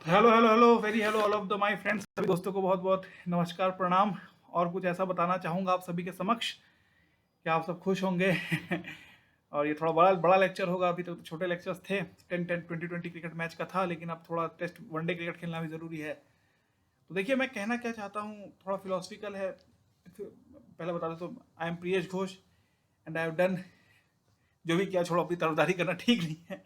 Hello hello hello very hello all of the my friends, सभी दोस्तों को बहुत बहुत नमस्कार प्रणाम। और कुछ ऐसा बताना चाहूँगा आप सभी के समक्ष कि आप सब खुश होंगे। और ये थोड़ा बड़ा बड़ा लेक्चर होगा। अभी तक तो छोटे लेक्चर्स थे, 10-10 20-20 क्रिकेट मैच का था, लेकिन अब थोड़ा टेस्ट वनडे क्रिकेट खेलना भी ज़रूरी है। तो देखिए, मैं कहना क्या चाहता हूँ, थोड़ा फिलोसफिकल है। पहले बता दो तो I am Priyesh Ghosh and I have done. जो भी किया छोड़ो, अपनी तरफदारी करना ठीक नहीं है।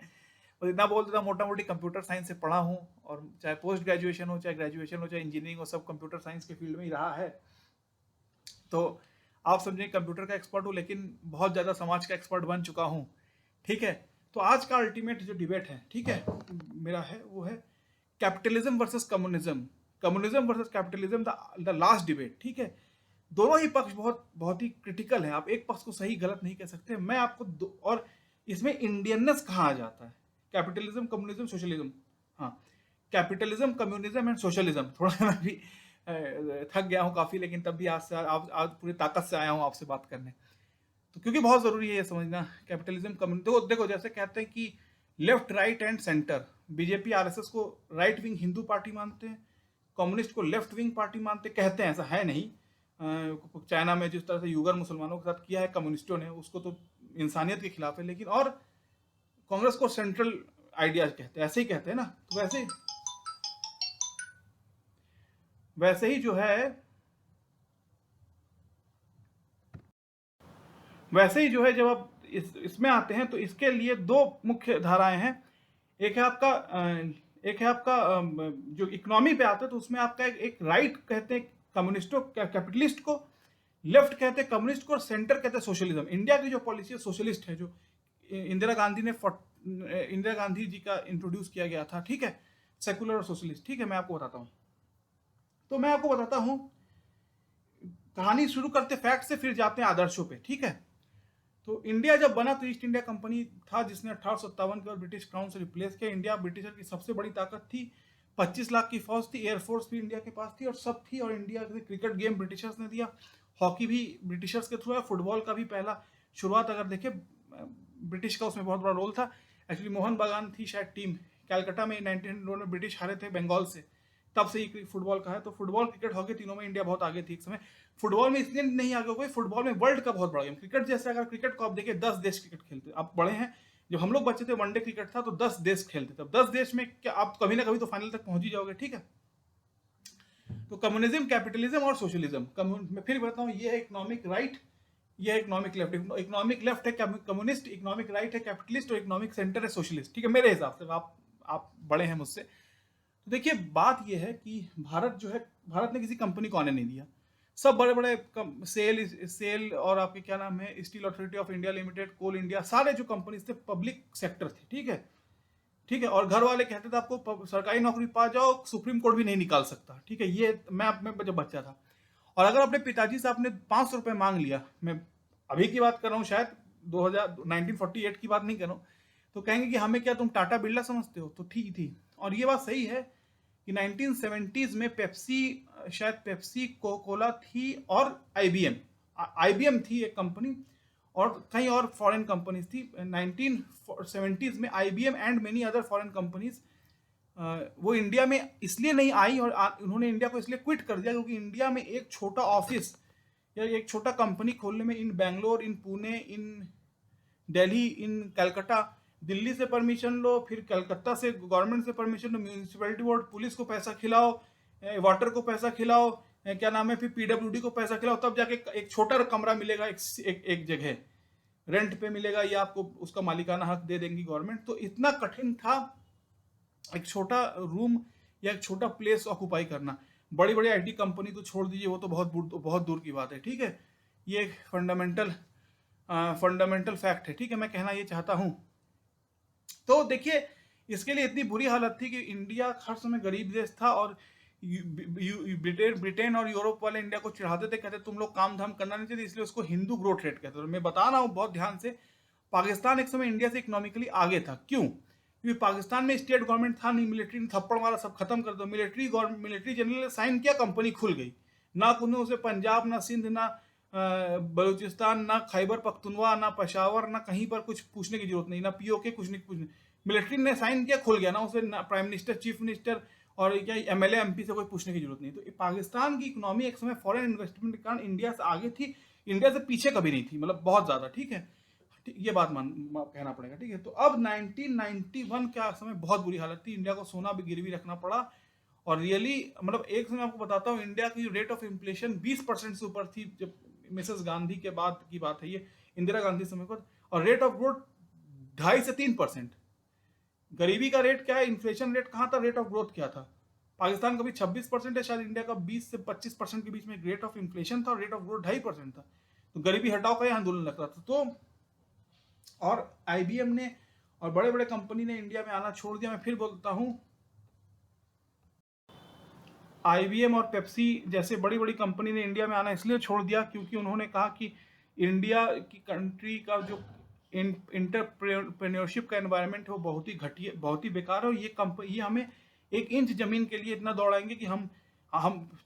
और इतना बोल देता, मोटा मोटी कंप्यूटर साइंस से पढ़ा हूँ, और चाहे पोस्ट ग्रेजुएशन हो, चाहे ग्रेजुएशन हो, चाहे इंजीनियरिंग हो, सब कंप्यूटर साइंस के फील्ड में ही रहा है। तो आप समझें कंप्यूटर का एक्सपर्ट हूँ, लेकिन बहुत ज़्यादा समाज का एक्सपर्ट बन चुका हूँ। ठीक है। तो आज का अल्टीमेट जो डिबेट है, ठीक है, मेरा है वो है capitalism versus communism. Communism versus capitalism, the last debate. ठीक है। दोनों ही पक्ष बहुत बहुत ही क्रिटिकल है। आप एक पक्ष को सही गलत नहीं कह सकते। मैं आपको और इसमें इंडियननेस कहाँ आ जाता है? Capitalism, communism, socialism. हाँ, कैपिटलिज्म, कम्युनिज्म एंड सोशलिज्म। थोड़ा मैं भी थक गया हूँ काफ़ी, लेकिन तब भी आज पूरी ताकत से आया हूँ आपसे बात करने। तो क्योंकि बहुत ज़रूरी है ये समझना, कैपिटलिज्म, कम्युनिज्म। तो देखो, जैसे कहते हैं कि left, right and centre. BJP RSS को राइट विंग हिंदू पार्टी मानते हैं, कम्युनिस्ट को लेफ्ट विंग पार्टी मानते कहते हैं। ऐसा है नहीं। चाइना में जिस तरह से यूगर मुसलमानों के साथ किया है कम्युनिस्टों ने, उसको तो इंसानियत के खिलाफ है। लेकिन और कांग्रेस को सेंट्रल आइडियाज कहते हैं, ऐसे ही कहते हैं ना। तो वैसे ही जो है, जब आप इसमें आते हैं तो इसके लिए दो मुख्य धाराएं हैं। एक है आपका जो इकोनॉमी पे आता है, तो उसमें आपका एक राइट कहते हैं कम्युनिस्टों, कैपिटलिस्ट को, लेफ्ट कहते हैं कम्युनिस्ट को, और सेंटर कहते हैं सोशलिज्म। इंडिया की जो पॉलिसी है सोशलिस्ट है, जो इंदिरा गांधी जी का इंट्रोड्यूस किया गया था। ठीक है, सेकुलर और सोशलिस्ट। ठीक है, मैं आपको बताता हूँ। तो मैं आपको बताता हूँ, कहानी शुरू करते फैक्ट से, फिर जाते हैं आदर्शों पे। ठीक है। तो इंडिया जब बना तो ईस्ट इंडिया कंपनी था, जिसने 1857 के ब्रिटिश क्राउन से रिप्लेस किया। इंडिया ब्रिटिशर की सबसे बड़ी ताकत थी। 25 लाख की फौज थी, एयरफोर्स भी इंडिया के पास थी, और सब थी। और इंडिया के क्रिकेट गेम ब्रिटिशर्स ने दिया, हॉकी भी ब्रिटिशर्स के थ्रू है, फुटबॉल का भी पहला शुरुआत अगर देखें, ब्रिटिश का उसमें बहुत बड़ा रोल था। एक्चुअली मोहन बागान थी शायद टीम, कैलकाटा में 1900 में ब्रिटिश हारे थे बंगाल से, तब से ही फुटबॉल का है। तो फुटबॉल, क्रिकेट, हॉकी, तीनों में इंडिया बहुत आगे थी एक समय। फुटबॉल में इसलिए नहीं आगे हो गई, फुटबॉल में वर्ल्ड का बहुत बड़ा गेम। क्रिकेट जैसे, अगर क्रिकेट को आप देखिए, 10 देश क्रिकेट खेलते, आप बड़े हैं। जब हम लोग बच्चे थे वनडे क्रिकेट था, तो 10 देश खेलते थे। 10 देश में क्या आप कभी ना कभी तो फाइनल तक पहुंच ही जाओगे। ठीक है। तो कम्युनिज्म, कैपिटलिज्म और सोशलिज्म। मैं फिर बताऊं, ये है इकोनॉमिक राइट, ये है इकोनॉमिक लेफ्ट। इकोनॉमिक लेफ्ट है कम्युनिस्ट, इकोनॉमिक राइट है कैपिटलिस्ट, और इकोनॉमिक सेंटर है सोशलिस्ट। ठीक है, मेरे हिसाब से। आप बड़े हैं मुझसे। तो देखिए, बात यह है कि भारत जो है, भारत ने किसी कंपनी को आने नहीं दिया। सब बड़े बड़े सेल और आपके क्या नाम है, Steel Authority of India Limited, Coal India, सारे जो कंपनीज थे पब्लिक सेक्टर थे। ठीक है। ठीक है। और घर वाले कहते थे आपको सरकारी नौकरी पा जाओ, सुप्रीम कोर्ट भी नहीं निकाल सकता। ठीक है। ये मैं जब बच्चा था, और अगर अपने पिताजी से आपने 500 रुपये मांग लिया, मैं अभी की बात कर रहा हूँ, शायद 2000 1948 की बात नहीं कर रहा हूँ, तो कहेंगे कि हमें क्या, तुम टाटा बिरला समझते हो? तो ठीक थी। और ये बात सही है कि 1970s में पेप्सी, शायद पेप्सी, कोकोला थी, और आईबीएम, आईबीएम थी एक कंपनी, और कई और फॉरेन कंपनीज थी 1970s में। IBM and many other foreign companies वो इंडिया में इसलिए नहीं आई, और उन्होंने इंडिया को इसलिए क्विट कर दिया क्योंकि इंडिया में एक छोटा ऑफिस या एक छोटा कंपनी खोलने में, इन बैंगलोर, इन पुणे, इन दिल्ली, इन कलकत्ता, दिल्ली से परमिशन लो, फिर कलकत्ता से गवर्नमेंट से परमिशन लो, म्यूनिसिपैलिटी बोर्ड, पुलिस को पैसा खिलाओ, वाटर को पैसा खिलाओ, क्या नाम है, फिर पीडब्ल्यूडी को पैसा खिलाओ, तब जाके एक छोटा कमरा मिलेगा एक जगह रेंट पे मिलेगा, या आपको उसका मालिकाना हक दे देंगी गवर्नमेंट। तो इतना कठिन था एक छोटा रूम या एक छोटा प्लेस ऑक्यूपाई करना। बड़ी बड़ी आईटी कंपनी तो छोड़ दीजिए, वो तो बहुत दूर की बात है। ठीक है। ये एक फंडामेंटल फैक्ट है। ठीक है, मैं कहना ये चाहता हूं। तो देखिए, इसके लिए इतनी बुरी हालत थी कि इंडिया हर समय गरीब देश था, और ब्रिटेन और यूरोप वाले इंडिया को चिढ़ाते थे, कहते तुम लोग काम धाम करना नहीं चाहिए, इसलिए उसको हिंदू ग्रोथ रेट कहते थे। मैं बता रहा हूँ बहुत ध्यान से, पाकिस्तान एक समय इंडिया से इकोनॉमिकली आगे था। क्यों? क्योंकि पाकिस्तान में स्टेट गवर्नमेंट था नहीं, मिलिट्री ने थप्पड़ मारा, सब खत्म कर दो। मिलिट्री जनरल ने साइन किया, कंपनी खुल गई। ना कुछ उसे पंजाब, ना सिंध, ना बलूचिस्तान, ना खैबर पख्तूनवा, ना पेशावर, ना कहीं पर कुछ पूछने की जरूरत नहीं, ना पीओके, कुछ नहीं। मिलिट्री ने साइन किया, खुल गया। ना उसे प्राइम मिनिस्टर, चीफ मिनिस्टर और क्या एमएलए एमपी से कोई पूछने की जरूरत नहीं। तो पाकिस्तान की इकोनॉमी एक समय फॉरेन इन्वेस्टमेंट के कारण इंडिया से आगे थी, इंडिया से पीछे कभी नहीं थी, मतलब बहुत ज्यादा, ठीक है, ये बात कहना पड़ेगा, ठीक है। तो अब 1991 का समय बहुत बुरी हालत थी, इंडिया को सोना भी गिरवी रखना पड़ा, और रियली मतलब एक समय आपको बताता हूँ, इंडिया की रेट ऑफ इन्फ्लेशन 20% से ऊपर थी, जब मिसेस गांधी के बाद की बात है ये, इंदिरा गांधी समय पर, और रेट ऑफ ग्रोथ 2.5 से 3%। गरीबी का रेट क्या है, इन्फ्लेशन रेट कहाँ था, रेट ऑफ ग्रोथ क्या था। पाकिस्तान का भी 26% है, शायद इंडिया का 20 से 25% के बीच में रेट ऑफ इन्फ्लेशन था, और रेट ऑफ ग्रोथ 2.5% था। तो गरीबी हटाओ का यह आंदोलन लग रहा था। तो और आईबीएम ने और बड़े बड़े कंपनी ने इंडिया में आना छोड़ दिया। मैं फिर बोलता हूं, आईबीएम और पेप्सी जैसे बड़ी बड़ी कंपनी ने इंडिया में आना इसलिए छोड़ दिया क्योंकि उन्होंने कहा कि इंडिया की कंट्री का जो इंटरप्रेन्योरशिप का एनवायरनमेंट है वो बहुत ही घटिया, बहुत ही बेकार है, और ये हमें 1 इंच जमीन के लिए इतना दौड़ाएंगे कि हम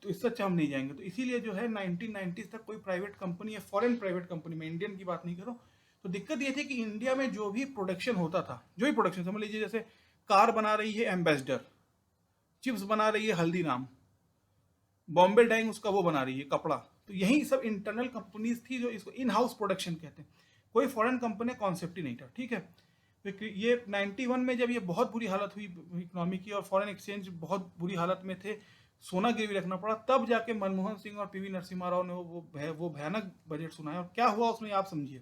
तो इससे अच्छा हम नहीं जाएंगे। तो इसीलिए जो है 1990s तक कोई प्राइवेट कंपनी या फॉरेन प्राइवेट कंपनी में, इंडियन की बात नहीं करो, तो दिक्कत ये थी कि इंडिया में जो भी प्रोडक्शन होता था, जो भी प्रोडक्शन समझ लीजिए, जैसे कार बना रही है एम्बेसडर, चिप्स बना रही है हल्दीराम, बॉम्बे डाइंग उसका वो बना रही है कपड़ा, तो यही सब इंटरनल कंपनीज थी जो इसको इन हाउस प्रोडक्शन कहते हैं। कोई फॉरेन कंपनी कॉन्सेप्ट ही नहीं था, ठीक है। तो ये 91 में जब ये बहुत बुरी हालत हुई इकोनॉमी की और फॉरेन एक्सचेंज बहुत बुरी हालत में थे, सोना गिरवी रखना पड़ा, तब जाके मनमोहन सिंह और पीवी नरसिम्हा राव ने वो भयानक बजट सुनाया। और क्या हुआ उसमें आप समझिए,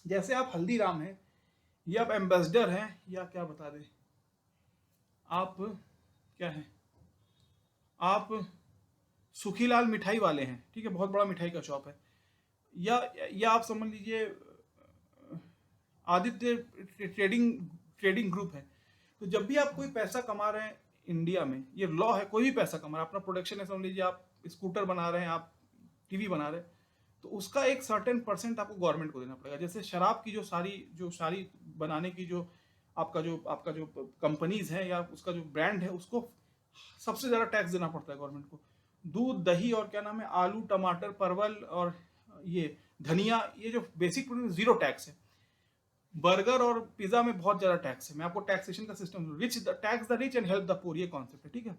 जैसे आप हल्दीराम हैं या आप एम्बेसडर हैं या क्या बता दें, आप क्या हैं, आप सुखीलाल मिठाई वाले हैं, ठीक है, बहुत बड़ा मिठाई का शॉप है, या आप समझ लीजिए आदित्य ट्रेडिंग ग्रुप है। तो जब भी आप कोई पैसा कमा रहे हैं इंडिया में, ये लॉ है, कोई भी पैसा कमा रहा है, अपना प्रोडक्शन है, समझ लीजिए आप स्कूटर बना रहे हैं, आप टीवी बना रहे हैं, तो उसका एक सर्टेन परसेंट आपको गवर्नमेंट को देना पड़ेगा। जैसे शराब की जो सारी बनाने की जो आपका जो कंपनीज है या उसका जो ब्रांड है, उसको सबसे ज्यादा टैक्स देना पड़ता है गवर्नमेंट को। दूध, दही और क्या नाम है, आलू, टमाटर, परवल और ये धनिया, ये जो बेसिक प्रोडक्ट, जीरो टैक्स है। बर्गर और पिज्जा में बहुत ज्यादा टैक्स है। मैं आपको टैक्सेशन का system, tax the rich and help the poor, ये कॉन्सेप्ट है, ठीक है।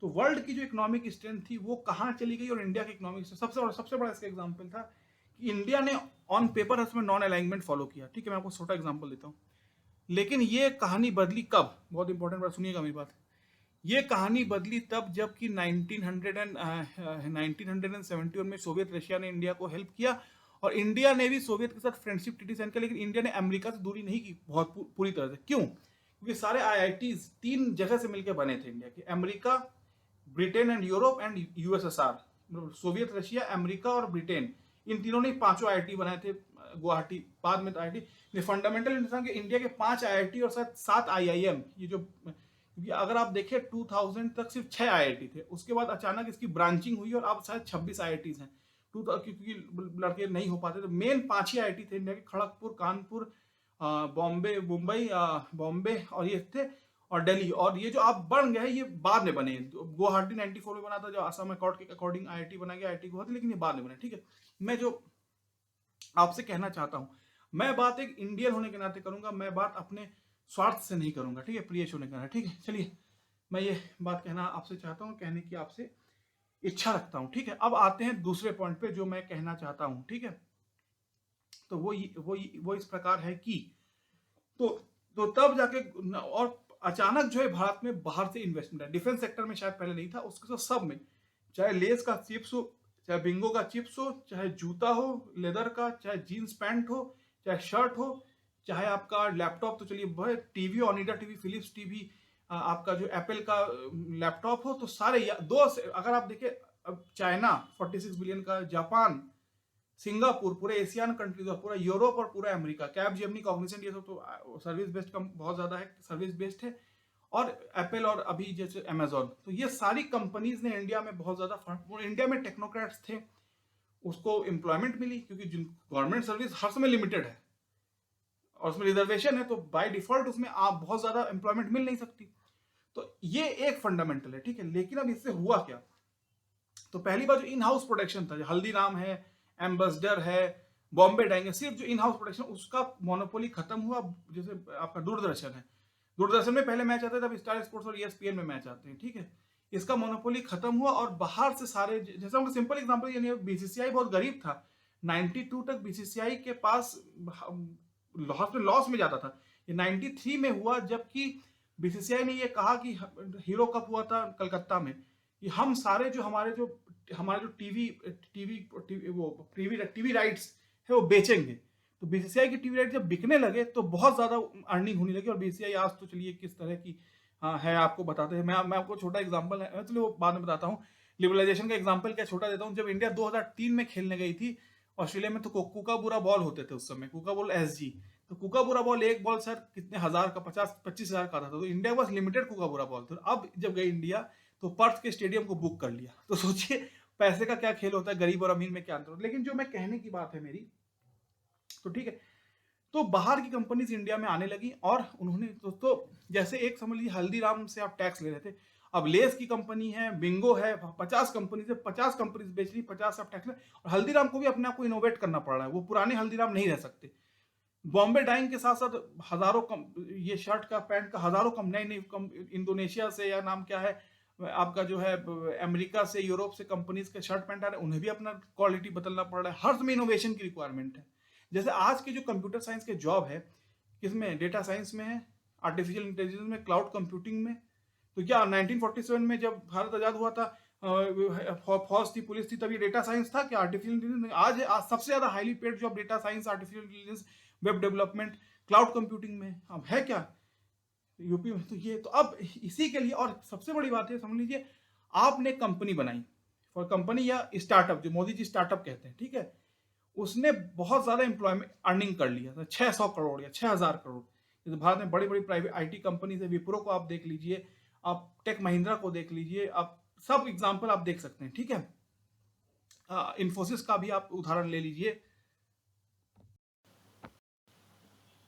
तो वर्ल्ड की जो इकोनॉमिक स्ट्रेंथ थी वो कहाँ चली गई, और इंडिया की इकोनॉमिक सबसे बड़ा इसका एग्जांपल था कि इंडिया ने ऑन पेपर उसमें नॉन अलाइनमेंट फॉलो किया, ठीक है। मैं आपको छोटा एग्जांपल देता हूँ, लेकिन ये कहानी बदली कब, बहुत इंपॉर्टेंट बात सुनिएगा मेरी बात। ये कहानी बदली तब जब कि 1971 में सोवियत रशिया ने इंडिया को हेल्प किया, और इंडिया ने भी सोवियत के साथ फ्रेंडशिप ट्रीटी साइन किया, लेकिन इंडिया ने अमेरिका से दूरी नहीं की बहुत पूरी तरह से। क्यों? क्योंकि सारे आईआईटीज 3 जगह से मिलकर बने थे इंडिया के, America, Britain and Europe and USSR, मतलब सोवियत रशिया, अमेरिका और ब्रिटेन, इन तीनों ने 5 आईआईटी बनाए थे, गुवाहाटी बाद में आईआईटी। फंडामेंटल इंसान के इंडिया के 5 आईआईटी और 7 आईआईएम, ये जो, क्योंकि अगर आप देखें 2000 तक सिर्फ 6 आईआईटी थे, उसके बाद अचानक इसकी ब्रांचिंग हुई और अब शायद 26 आईआईटीज हैं। क्योंकि लड़के नहीं हो पाते, तो मेन 5 ही आईआईटी थे इंडिया के, खड़गपुर, कानपुर, बॉम्बे, मुंबई, बॉम्बे और ये थे, और दिल्ली। और ये जो आप बन गए ये बाद में बने, गुवाहाटी 94 में बना था, जो आसाम अकॉर्ड के अकॉर्डिंग आईआईटी बना गया, आईआईटी गुवाहाटी, लेकिन ये बाद में बने, ठीक है। मैं जो आपसे कहना चाहता हूं, मैं बात एक इंडियन होने के नाते करूंगा, मैं बात अपने स्वार्थ से नहीं करूंगा, ठीक है, प्रियश होने का, ठीक है। चलिए, मैं ये बात कहना आपसे चाहता हूं, कहने की आपसे इच्छा रखता हूं, ठीक है। अब आते हैं दूसरे पॉइंट पे जो मैं कहना चाहता हूं, ठीक है। तो वो इस प्रकार है कि तो तब जाके, और अचानक जो है भारत में बाहर से इन्वेस्टमेंट है, डिफेंस सेक्टर में शायद पहले नहीं था, उसके तो सब में, चाहे लेस का चिप्स हो, चाहे बिंगो का चिप्स हो, चाहे जूता हो लेदर का, चाहे जीन्स पैंट हो, चाहे शर्ट हो, चाहे आपका लैपटॉप, तो चलिए TV, Onida TV, Philips TV, आपका जो एप्पल का लैपटॉप हो, तो सारे अगर आप देखें, अब चाइना 46 बिलियन का, जापान, सिंगापुर, पूरे एशियन कंट्रीज, पूरा यूरोप और पूरा अमेरिका, कैब, जेमिनी, कॉग्निजेंट, ये सब तो सर्विस बेस्ड कम बहुत ज्यादा है, सर्विस बेस्ड है, और एप्पल और अभी जैसे अमेजोन, तो ये सारी कंपनीज ने इंडिया में बहुत ज्यादा इंडिया में टेक्नोक्रेट्स थे, उसको एम्प्लॉयमेंट मिली, क्योंकि गवर्नमेंट सर्विस हर समय लिमिटेड है और उसमें रिजर्वेशन है, तो बाय डिफॉल्ट उसमें आप बहुत ज्यादा एम्प्लॉयमेंट मिल नहीं सकती। तो ये एक फंडामेंटल है, ठीक है। लेकिन अब इससे हुआ क्या, तो पहली बार जो इन हाउस प्रोडक्शन था, हल्दीराम है, एम्बेसडर है, बॉम्बे डाइंग है, सिर्फ जो इन हाउस प्रोडक्शन, उसका मोनोपोली खत्म हुआ। जैसे आपका दूरदर्शन है, दूरदर्शन में पहले मैच आते थे, अब स्टार स्पोर्ट्स और ESPN में मैच आते हैं, ठीक है। इसका मोनोपोली खत्म हुआ और बाहर से सारे, जैसे हम सिंपल एग्जांपल, यानी बीसीसीआई बहुत गरीब था, 92 तक बीसीसीआई के पास लॉस में जाता था। ये 93 में हुआ, जबकि बीसीसीआई ने ये कहा कि हीरो कप हुआ था कलकत्ता में, कि हम सारे जो हमारे जो टीवी राइट्स है वो बेचेंगे। तो बीसीसीआई की टीवी राइट जब बिकने लगे तो बहुत ज्यादा अर्निंग होने लगी। और बीसीसीआई आज तो चलिए किस तरह की है आपको बताते हैं। मैं आपको छोटा एग्जांपल है, चलिए वो बाद में बताता हूँ। लिबरलाइजेशन का एग्जांपल क्या छोटा देता हूँ। जब इंडिया 2003 में खेलने गई थी ऑस्ट्रेलिया में, तो कुकाबूरा बॉल होते थे उस समय, कुकाबूल SG। तो कुकाबूरा बॉल एक बॉल सर कितने हजार का, 50-25 हजार का था। तो इंडिया के पास लिमिटेड कुकाबूरा बॉल था। अब जब गई इंडिया तो पर्थ के स्टेडियम को बुक कर लिया। तो सोचिए पैसे का क्या खेल होता है, गरीब और अमीर में क्या अंतर होता है। लेकिन जो मैं कहने की बात है मेरी, तो ठीक है, तो बाहर की कंपनीज इंडिया में आने लगी और उन्होंने तो जैसे एक समझ लीजिए हल्दीराम से आप टैक्स ले रहे थे, अब लेस की कंपनी है, बिंगो है, 50 कंपनी से 50 कंपनीज बेच रही, 50 आप टैक्स ले। और हल्दीराम को भी अपने आप को इनोवेट करना पड़ रहा है, वो पुराने हल्दीराम नहीं रह सकते। बॉम्बे डाइंग के साथ साथ हजारों ये शर्ट का पैंट का हजारों नई नई इंडोनेशिया से, या नाम क्या है आपका जो है, अमेरिका से, यूरोप से कंपनीज के शर्ट पैंट आ रहे हैं, उन्हें भी अपना क्वालिटी बदलना पड़ रहा है। हर में इनोवेशन की रिक्वायरमेंट है। जैसे आज के जो कंप्यूटर साइंस के जॉब है, किसमें, डेटा साइंस में है, आर्टिफिशियल इंटेलिजेंस में, क्लाउड कंप्यूटिंग में। तो क्या 1947 में जब भारत आजाद हुआ था, फौज थी, पुलिस थी, तब ये डेटा साइंस था क्या, आर्टिफिशियल इंटेलिजेंस? आज सबसे ज्यादा highly paid job data science, artificial intelligence, web development, cloud computing में अब है क्या, यूपी में। तो ये तो अब इसी के लिए, और सबसे बड़ी बात है समझ लीजिए, आपने कंपनी बनाई, फॉर कंपनी या स्टार्टअप, जो मोदी जी स्टार्टअप कहते हैं, ठीक है, उसने बहुत ज्यादा एम्प्लॉयमेंट अर्निंग कर लिया था, 600 करोड़ या 6000 करोड़। जैसे भारत में बड़ी बड़ी प्राइवेट IT कंपनी है, विप्रो को आप देख लीजिए, आप टेक महिंद्रा को देख लीजिए, आप सब एग्जांपल आप देख सकते हैं, ठीक है। इन्फोसिस का भी आप उदाहरण ले लीजिए,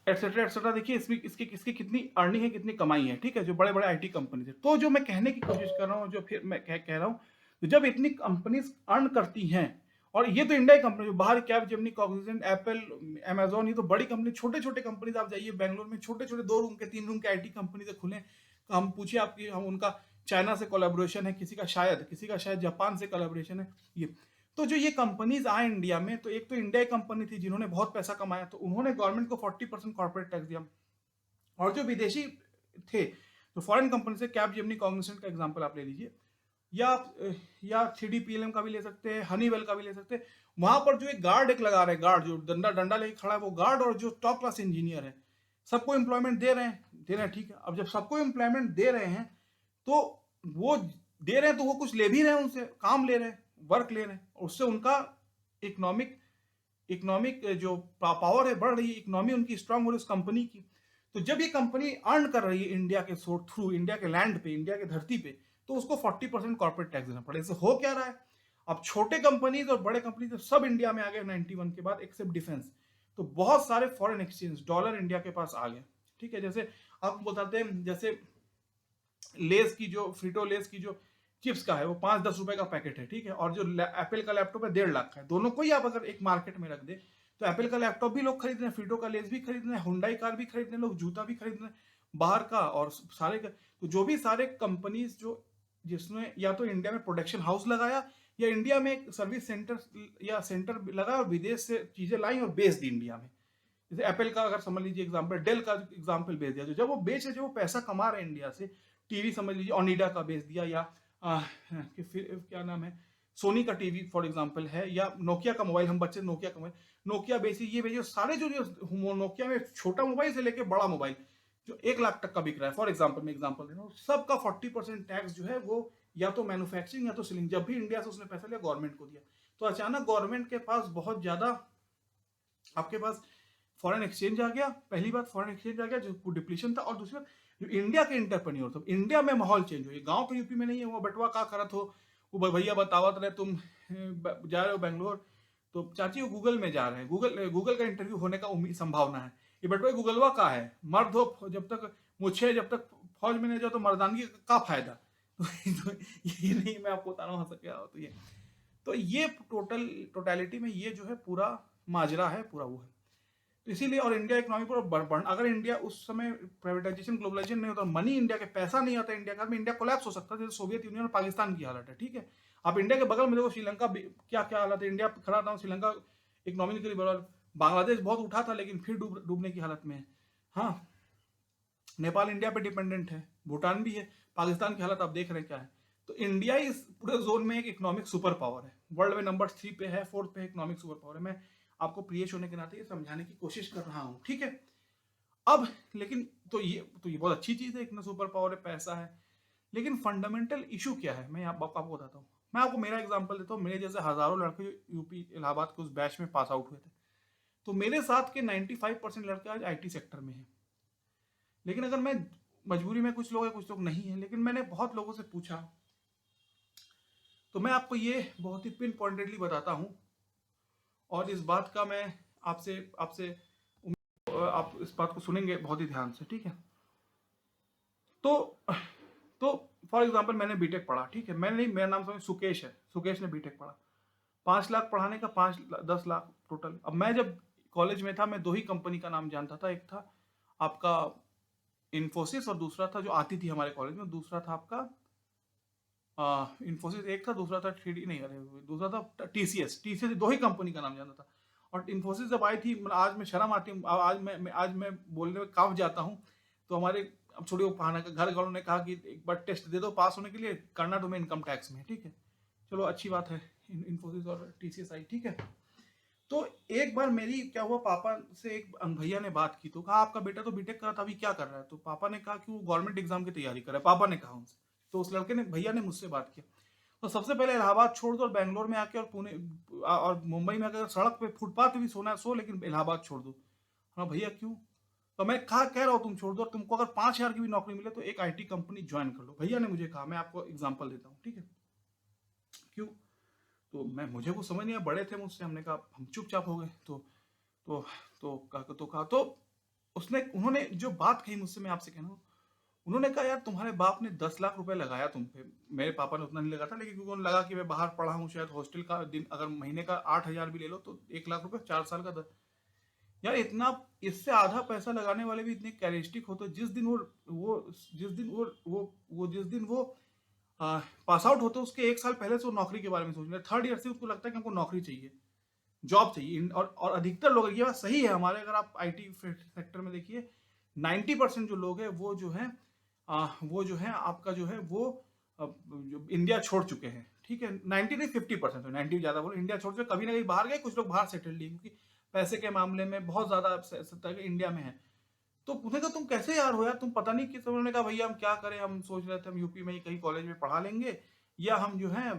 एटसेट्रा एटसेट्रा। देखिए इसमें इसकी कितनी अर्निंग है, कितनी कमाई है, ठीक है, जो बड़े बड़े IT कंपनी थे। तो जो मैं कहने की कोशिश कर रहा हूँ, जो फिर मैं कह रहा हूँ, तो जब इतनी कंपनीज अर्न करती हैं, और ये तो इंडिया की कंपनी, जो बाहर cab Gemini, Cognizant, Apple, Amazon, ये तो बड़ी कंपनी, छोटे छोटे कंपनीज आप जाइए बेंगलोर में, छोटे छोटे 2 रूम के 3 रूम के IT कंपनी से खुले। हम पूछिए आपकी, हम उनका चाइना से कोलेबोरेशन है, किसी का शायद जापान से कोलेबोरेशन है। ये तो जो ये कंपनीज आए इंडिया में, तो एक तो इंडिया की कंपनी थी जिन्होंने बहुत पैसा कमाया, तो उन्होंने गवर्नमेंट को 40% कॉर्पोरेट टैक्स दिया। और जो विदेशी थे, तो फॉरेन कंपनी से, कैब जेमिनी, कॉग्निजेंट का एग्जांपल आप ले लीजिए, या 3D PLM का भी ले सकते हैं, हनीवेल का भी ले सकते हैं। वहां पर जो एक गार्ड लगा रहे हैं, गार्ड जो डंडा लेके खड़ा है, वो गार्ड और जो टॉप क्लास इंजीनियर है, सबको एम्प्लॉयमेंट दे रहे हैं, ठीक है। अब जब सबको एम्प्लॉयमेंट दे रहे हैं, तो वो दे रहे हैं, तो वो कुछ ले भी रहे हैं, उनसे काम ले रहे हैं, वर्क ले रहे हैं, उससे उनका इकोनॉमिक जो पावर है बढ़ रही है, इकोनॉमी उनकी स्ट्रांग हो रही है उस कंपनी की। तो जब ये कंपनी अर्न कर रही है इंडिया के थ्रू, इंडिया के लैंड पे, इंडिया के धरती पे, तो उसको 40% कॉर्पोरेट टैक्स देना पड़े। इससे हो क्या रहा है, अब छोटे कंपनीज और बड़े कंपनीज सब इंडिया में आ गए 91 के बाद, एक्सेप्ट डिफेंस। तो बहुत सारे फॉरेन एक्सचेंज डॉलर इंडिया के पास आ गए, ठीक है। जैसे आपको बताते हैं, जैसे लेस की जो, फ्रीटो लेस की जो चिप्स का है, वो 5-10 रुपए का पैकेट है, ठीक है। और जो एप्पल का लैपटॉप है 1.5 लाख का है। दोनों को ही आप अगर एक मार्केट में रख दे, तो एप्पल का लैपटॉप भी लोग खरीद रहे हैं, फ्रीटो का लेस भी खरीद रहे हैं, हुंडई कार भी खरीद रहे हैं लोग, जूता भी खरीद रहे हैं बाहर का, और सारे का। तो जो भी सारे कंपनीज जो, जिसने या तो इंडिया में प्रोडक्शन हाउस लगाया, या इंडिया में एक सर्विस सेंटर या सेंटर लगाया, और विदेश से चीजें लाई और बेच दी इंडिया में। जैसे एप्पल का अगर समझ लीजिए एग्जांपल, डेल का एग्जांपल बेच दिया, जब वो बेच रहे, जो वो पैसा कमा रहे हैं इंडिया से, टीवी समझ लीजिए ओनिडा का बेच दिया, या क्या नाम है, सोनी का टीवी फॉर एग्जांपल है, या नोकिया का मोबाइल, हम बच्चे नोकिया का मोबाइल, नोकिया बेची, ये बेची, सारे जो नोकिया में छोटा मोबाइल से लेके बड़ा मोबाइल जो 1 लाख तक का बिक रहा है, फॉर एग्जांपल मैं एग्जांपल दे रहा हूँ, सबका 40% टैक्स जो है वो या तो मैन्युफैक्चरिंग या तो सेलिंग, जब भी इंडिया से उसने पैसा लिया गवर्नमेंट को दिया। तो अचानक गवर्नमेंट के पास बहुत ज्यादा, आपके पास फॉरेन एक्सचेंज आ गया, पहली बात फॉरेन एक्सचेंज आ गया जो डिप्लीशन था, और दूसरी बात जो इंडिया के इंटरप्रेन्योर थे, इंडिया में माहौल चेंज हो, ये गांव के यूपी में नहीं है, वो बटवा का करत हो, वो भैया बतावत रहे, तुम जा रहे हो बेंगलोर, तो चाची वो गूगल में जा रहे हैं, गूगल का इंटरव्यू होने का संभावना है, ये बटवा गूगलवा का है, मर्द हो जब तक मुझे, जब तक फौज में नहीं जाओ तो मर्दानगी का फायदा। तो ये नहीं मैं आपको बता रहा हूँ क्या हो। तो ये टोटलिटी में ये जो है पूरा माजरा है, पूरा वो है। तो इसीलिए, और इंडिया इकोनॉमी पर अगर इंडिया उस समय प्राइवेटाइजेशन ग्लोबलाइजेशन नहीं होता, मनी इंडिया के पैसा नहीं आता इंडिया का, में इंडिया कोलैप्स हो सकता है, जैसे सोवियत यूनियन और पाकिस्तान की हालत है, ठीक है। आप इंडिया के बगल में देखो श्रीलंका, क्या क्या हालत है, इंडिया खड़ा था, श्रीलंका इकोनॉमिकली बराबर, बांग्लादेश बहुत उठा था लेकिन फिर डूबने की हालत में है। हाँ, नेपाल इंडिया पे डिपेंडेंट है, भूटान भी है, पाकिस्तान की हालत आप देख रहे हैं क्या है। तो इंडिया इस पूरे जोन में एक इकोनॉमिक सुपर पावर है, वर्ल्ड में नंबर 3 पे है, 4th पे इकोनॉमिक सुपर पावर है। मैं आपको प्रियेश होने के नाते ये समझाने की कोशिश कर रहा हूँ, ठीक है। अब लेकिन ये बहुत अच्छी चीज है, इतना सुपर पावर है, पैसा है, लेकिन फंडामेंटल इशू क्या है, मैं आपको बताता हूँ। मैं आपको मेरा एग्जांपल देता हूँ। मेरे जैसे हजारों लड़के जो यूपी इलाहाबाद के उस बैच में पास आउट हुए थे, तो मेरे साथ के 95% लड़के आज आईटी सेक्टर में हैं। लेकिन अगर मैं, मजबूरी में कुछ लोग हैं कुछ लोग नहीं है, लेकिन मैंने बहुत लोगों से पूछा, तो मैं आपको ये बहुत ही पिन पॉइंटेडली बताता हूँ, और इस बात का मैं आपसे आपसे आप इस बात को सुनेंगे बहुत ही ध्यान से, ठीक है। तो फॉर एग्जांपल मैंने बीटेक पढ़ा, ठीक है, मैंने नहीं, मेरा नाम समझ सुकेश है, सुकेश ने बीटेक पढ़ा, 5 लाख पढ़ाने का 10 लाख टोटल। अब मैं जब कॉलेज में था, मैं 2 ही कंपनी का नाम जानता था, एक था आपका इन्फोसिस और दूसरा था जो आती थी हमारे कॉलेज में, दूसरा था आपका इन्फोसिस एक था, दूसरा था 3D नहीं, अरे दूसरा था टीसीएस। 2 ही कंपनी का नाम जानता था। और इन्फोसिस जब आई थी, आज मैं शर्म आती हूँ, आज मैं बोलने में कांप जाता हूँ। तो हमारे, अब छोड़िए पढ़ाना का, घर वालों ने कहा कि एक बार टेस्ट दे दो पास होने के लिए, करना तुम्हें इनकम टैक्स में, ठीक है, चलो अच्छी बात है, इन्फोसिस और टीसीएस आई, ठीक है। तो एक बार मेरी क्या हुआ, पापा से एक भैया ने बात की, तो कहा आपका बेटा तो बीटेक कर रहा था, अभी क्या कर रहा है। तो पापा ने कहा कि वो गवर्नमेंट एग्जाम की तैयारी कर रहा है, पापा ने कहा उनसे। तो उस लड़के ने, भैया ने मुझसे बात किया, तो सबसे पहले इलाहाबाद छोड़ दो और बैंगलोर में आके और पुणे और मुंबई में आकर सड़क पे फुटपाथ पे भी सोना है सो, लेकिन इलाहाबाद छोड़ दो। हाँ भैया क्यों। तो मैं कह रहा हूँ तुम छोड़ दो, और तुमको अगर 5,000 की भी नौकरी मिले तो एक आईटी कंपनी ज्वाइन कर लो। भैया ने मुझे कहा, मैं आपको एग्जाम्पल देता हूँ, ठीक है, क्यों। तो मैं, मुझे वो समझ नहीं आया, बड़े थे मुझसे, हमने कहा, हम चुपचाप हो गए। तो तो उसने, उन्होंने जो बात कही मुझसे, मैं आपसे कहना हूँ, उन्होंने कहा यार तुम्हारे बाप ने 10 लाख रुपए लगाया तुम पे। मेरे पापा ने उतना नहीं लगा था, लेकिन क्योंकि उन्हें लगा कि मैं बाहर पढ़ा हूँ, शायद हॉस्टल का दिन अगर महीने का 8,000 भी ले लो तो 1 लाख रुपए 4 साल का यार इतना, इससे आधा पैसा लगाने वाले भी इतने कैरिस्टिक होते। जिस दिन वो जिस दिन वो जिस दिन वो पास आउट होते, उसके 1 साल पहले से वो नौकरी के बारे में सोच रहे, 3rd ईयर से उसको लगता है कि हमको नौकरी चाहिए, जॉब चाहिए। और अधिकतर लोग, ये बात सही है हमारे, अगर आप आईटी सेक्टर में देखिए, 90% जो लोग हैं वो जो है आपका जो है वो जो इंडिया छोड़ चुके हैं, ठीक है, 90 नहीं 50%, 90 ज्यादा बोलो, इंडिया छोड़ चुके, कभी ना कहीं बाहर गए, कुछ लोग बाहर सेटल लिए, क्योंकि पैसे के मामले में बहुत ज्यादा सत्ता इंडिया में है। तो पूछे तो तुम कैसे यार हो यार, तुम पता नहीं किस, उन्होंने कहा भैया हम क्या करें, हम सोच रहे थे हम यूपी में ही कहीं कॉलेज में पढ़ा लेंगे, या हम जो है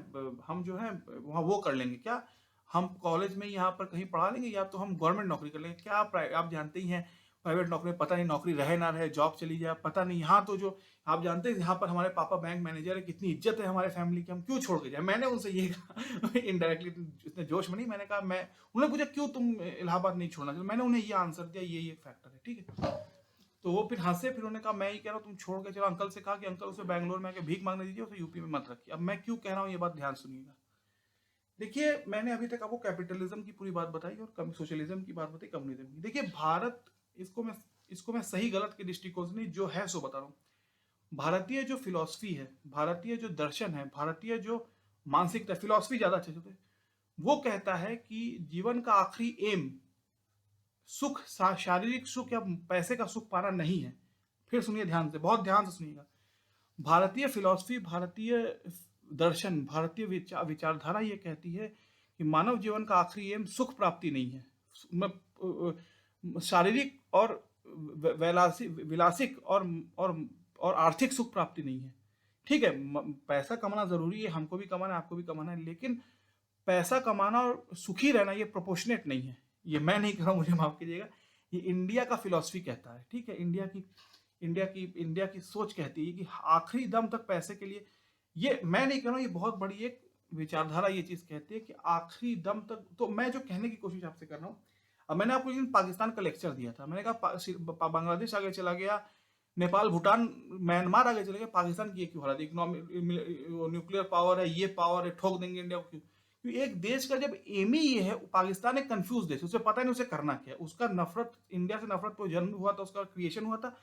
वहाँ वो कर लेंगे, क्या हम कॉलेज में यहाँ पर कहीं पढ़ा लेंगे, या तो हम गवर्नमेंट नौकरी कर लेंगे। क्या आप जानते ही हैं प्राइवेट नौकरी में पता नहीं नौकरी रहे ना रहे, जॉब चली जाए, पता नहीं। यहाँ तो जो आप जानते हैं, यहाँ पर हमारे पापा बैंक मैनेजर है, कितनी इज्जत है हमारे फैमिली की, हम क्यों छोड़ के जाए। मैंने उनसे ये कहा इनडायरेक्टली, इतने जोश में नहीं, मैंने कहा, मैं, उन्होंने पूछा क्यों तुम इलाहाबाद नहीं छोड़ना चाहिए, मैंने उन्हें ये आंसर दिया, ये फैक्टर है, ठीक है। तो वो फिर हंसे, फिर उन्होंने कहा मैं ही कह रहा हूँ तुम छोड़ के चलो। अंकल से कहा कि अंकल उसे बैंगलोर में आके भीख मांगने दीजिए, उसे यूपी में मत रखिए। अब मैं क्यों कह रहा हूँ ये बात, ध्यान सुनिएगा। देखिए मैंने अभी तक आपको कैपिटलिज्म की पूरी बात बताई और सोशलिज्म की बात बताई, कम्युनिज्म की। देखिए भारत, इसको मैं सही गलत के दृष्टिकोण से नहीं, जो है सो बता रहा हूँ। भारतीय जो फिलॉसफी है, भारतीय जो दर्शन है, भारतीय जो मानसिकता, फिलॉसफी ज्यादा अच्छे से, वो कहता है कि जीवन का आखिरी एम सुख, शारीरिक सुख या पैसे का सुख पाना नहीं है। फिर सुनिए ध्यान से, बहुत ध्यान से सुनिएगा। भारतीय फिलॉसफी, भारतीय दर्शन, भारतीय विचारधारा ये कहती है कि मानव जीवन का आखिरी एम सुख प्राप्ति नहीं है, शारीरिक और विलासिक और आर्थिक सुख प्राप्ति नहीं है। ठीक है, पैसा कमाना जरूरी है, हमको भी कमाना है, आपको भी कमाना है, लेकिन पैसा कमाना और सुखी रहना ये प्रोपोर्शनेट नहीं है। ये मैं नहीं कह रहा हूं, मुझे माफ कीजिएगा, ये इंडिया का फिलॉसफी कहता है, ठीक है। इंडिया की सोच कहती है कि आखिरी दम तक पैसे के लिए, ये मैं नहीं कह रहा हूं, ये बहुत बड़ी एक विचारधारा ये चीज कहती है कि आखिरी दम तक। तो मैं जो कहने की कोशिश आपसे कर रहा हूँ, अब मैंने आपको पाकिस्तान का लेक्चर दिया था, मैंने कहा बांग्लादेश आगे चला गया, नेपाल, भूटान, म्यांमार आगे चले गए, पाकिस्तान की क्यों हालत, इकोनॉमिक न्यूक्लियर पावर है, ये पावर है, ठोक देंगे इंडिया को, क्यों। क्योंकि एक देश का जब एम ही ये है, पाकिस्तान एक कंफ्यूज देश, उसे पता नहीं उसे करना क्या है। उसका नफरत, इंडिया से नफरत पर जन्म हुआ था, उसका क्रिएशन हुआ था,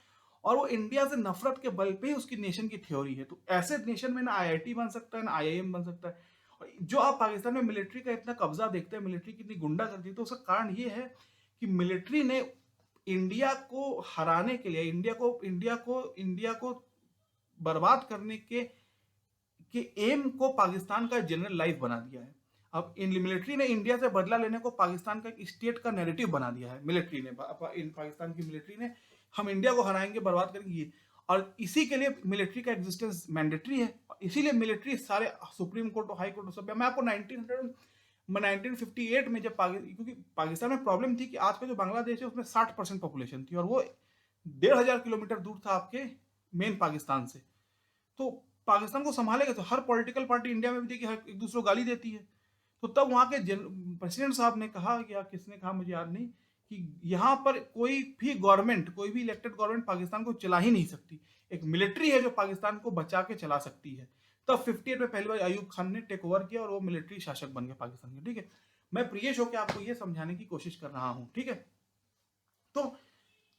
और वो इंडिया से नफरत के बल पे ही उसकी नेशन की थ्योरी है। तो ऐसे नेशन में ना आईआईटी बन सकता है ना आईआईएम बन सकता है। और जो आप पाकिस्तान में मिलिट्री का इतना कब्जा देखते हैं, मिलिट्री कितनी गुंडा करती है, तो उसका कारण ये है कि मिलिट्री ने इंडिया को हराने के लिए, इंडिया को बर्बाद करने के एम को पाकिस्तान का जनरल लाइफ बना दिया है। अब इन मिलिट्री ने इंडिया से बदला लेने को पाकिस्तान का एक स्टेट का नैरेटिव बना दिया है। मिलिट्री ने, इन पाकिस्तान की मिलिट्री ने, हम इंडिया को हराएंगे, बर्बाद करेंगे, और इसी के लिए मिलिट्री का एग्जिस्टेंस मैंडेटरी है। इसीलिए मिलिट्री सारे सुप्रीम कोर्ट और हाई कोर्ट सब, मैं आपको 1958 में जब क्योंकि पाकिस्तान में प्रॉब्लम थी कि आज का जो बांग्लादेश है उसमें 60% पॉपुलेशन थी, और वो 1500 किलोमीटर दूर था आपके मेन पाकिस्तान से। तो पाकिस्तान को संभालेगा, तो हर पॉलिटिकल पार्टी इंडिया में भी देखिए एक दूसरे को गाली देती है। तो तब वहां के प्रेसिडेंट साहब ने कहा, या किसने कहा मुझे याद नहीं, कि यहाँ पर कोई भी गवर्नमेंट, कोई भी इलेक्टेड गवर्नमेंट पाकिस्तान को चला ही नहीं सकती, एक मिलिट्री है जो पाकिस्तान को बचा के चला सकती है। तब 58 में पहली बार अयूब खान ने टेक ओवर किया और वो मिलिट्री शासक बन गया पाकिस्तान के। ठीक है, मैं प्रियेश होकर आपको ये समझाने की कोशिश कर रहा हूँ। ठीक है, तो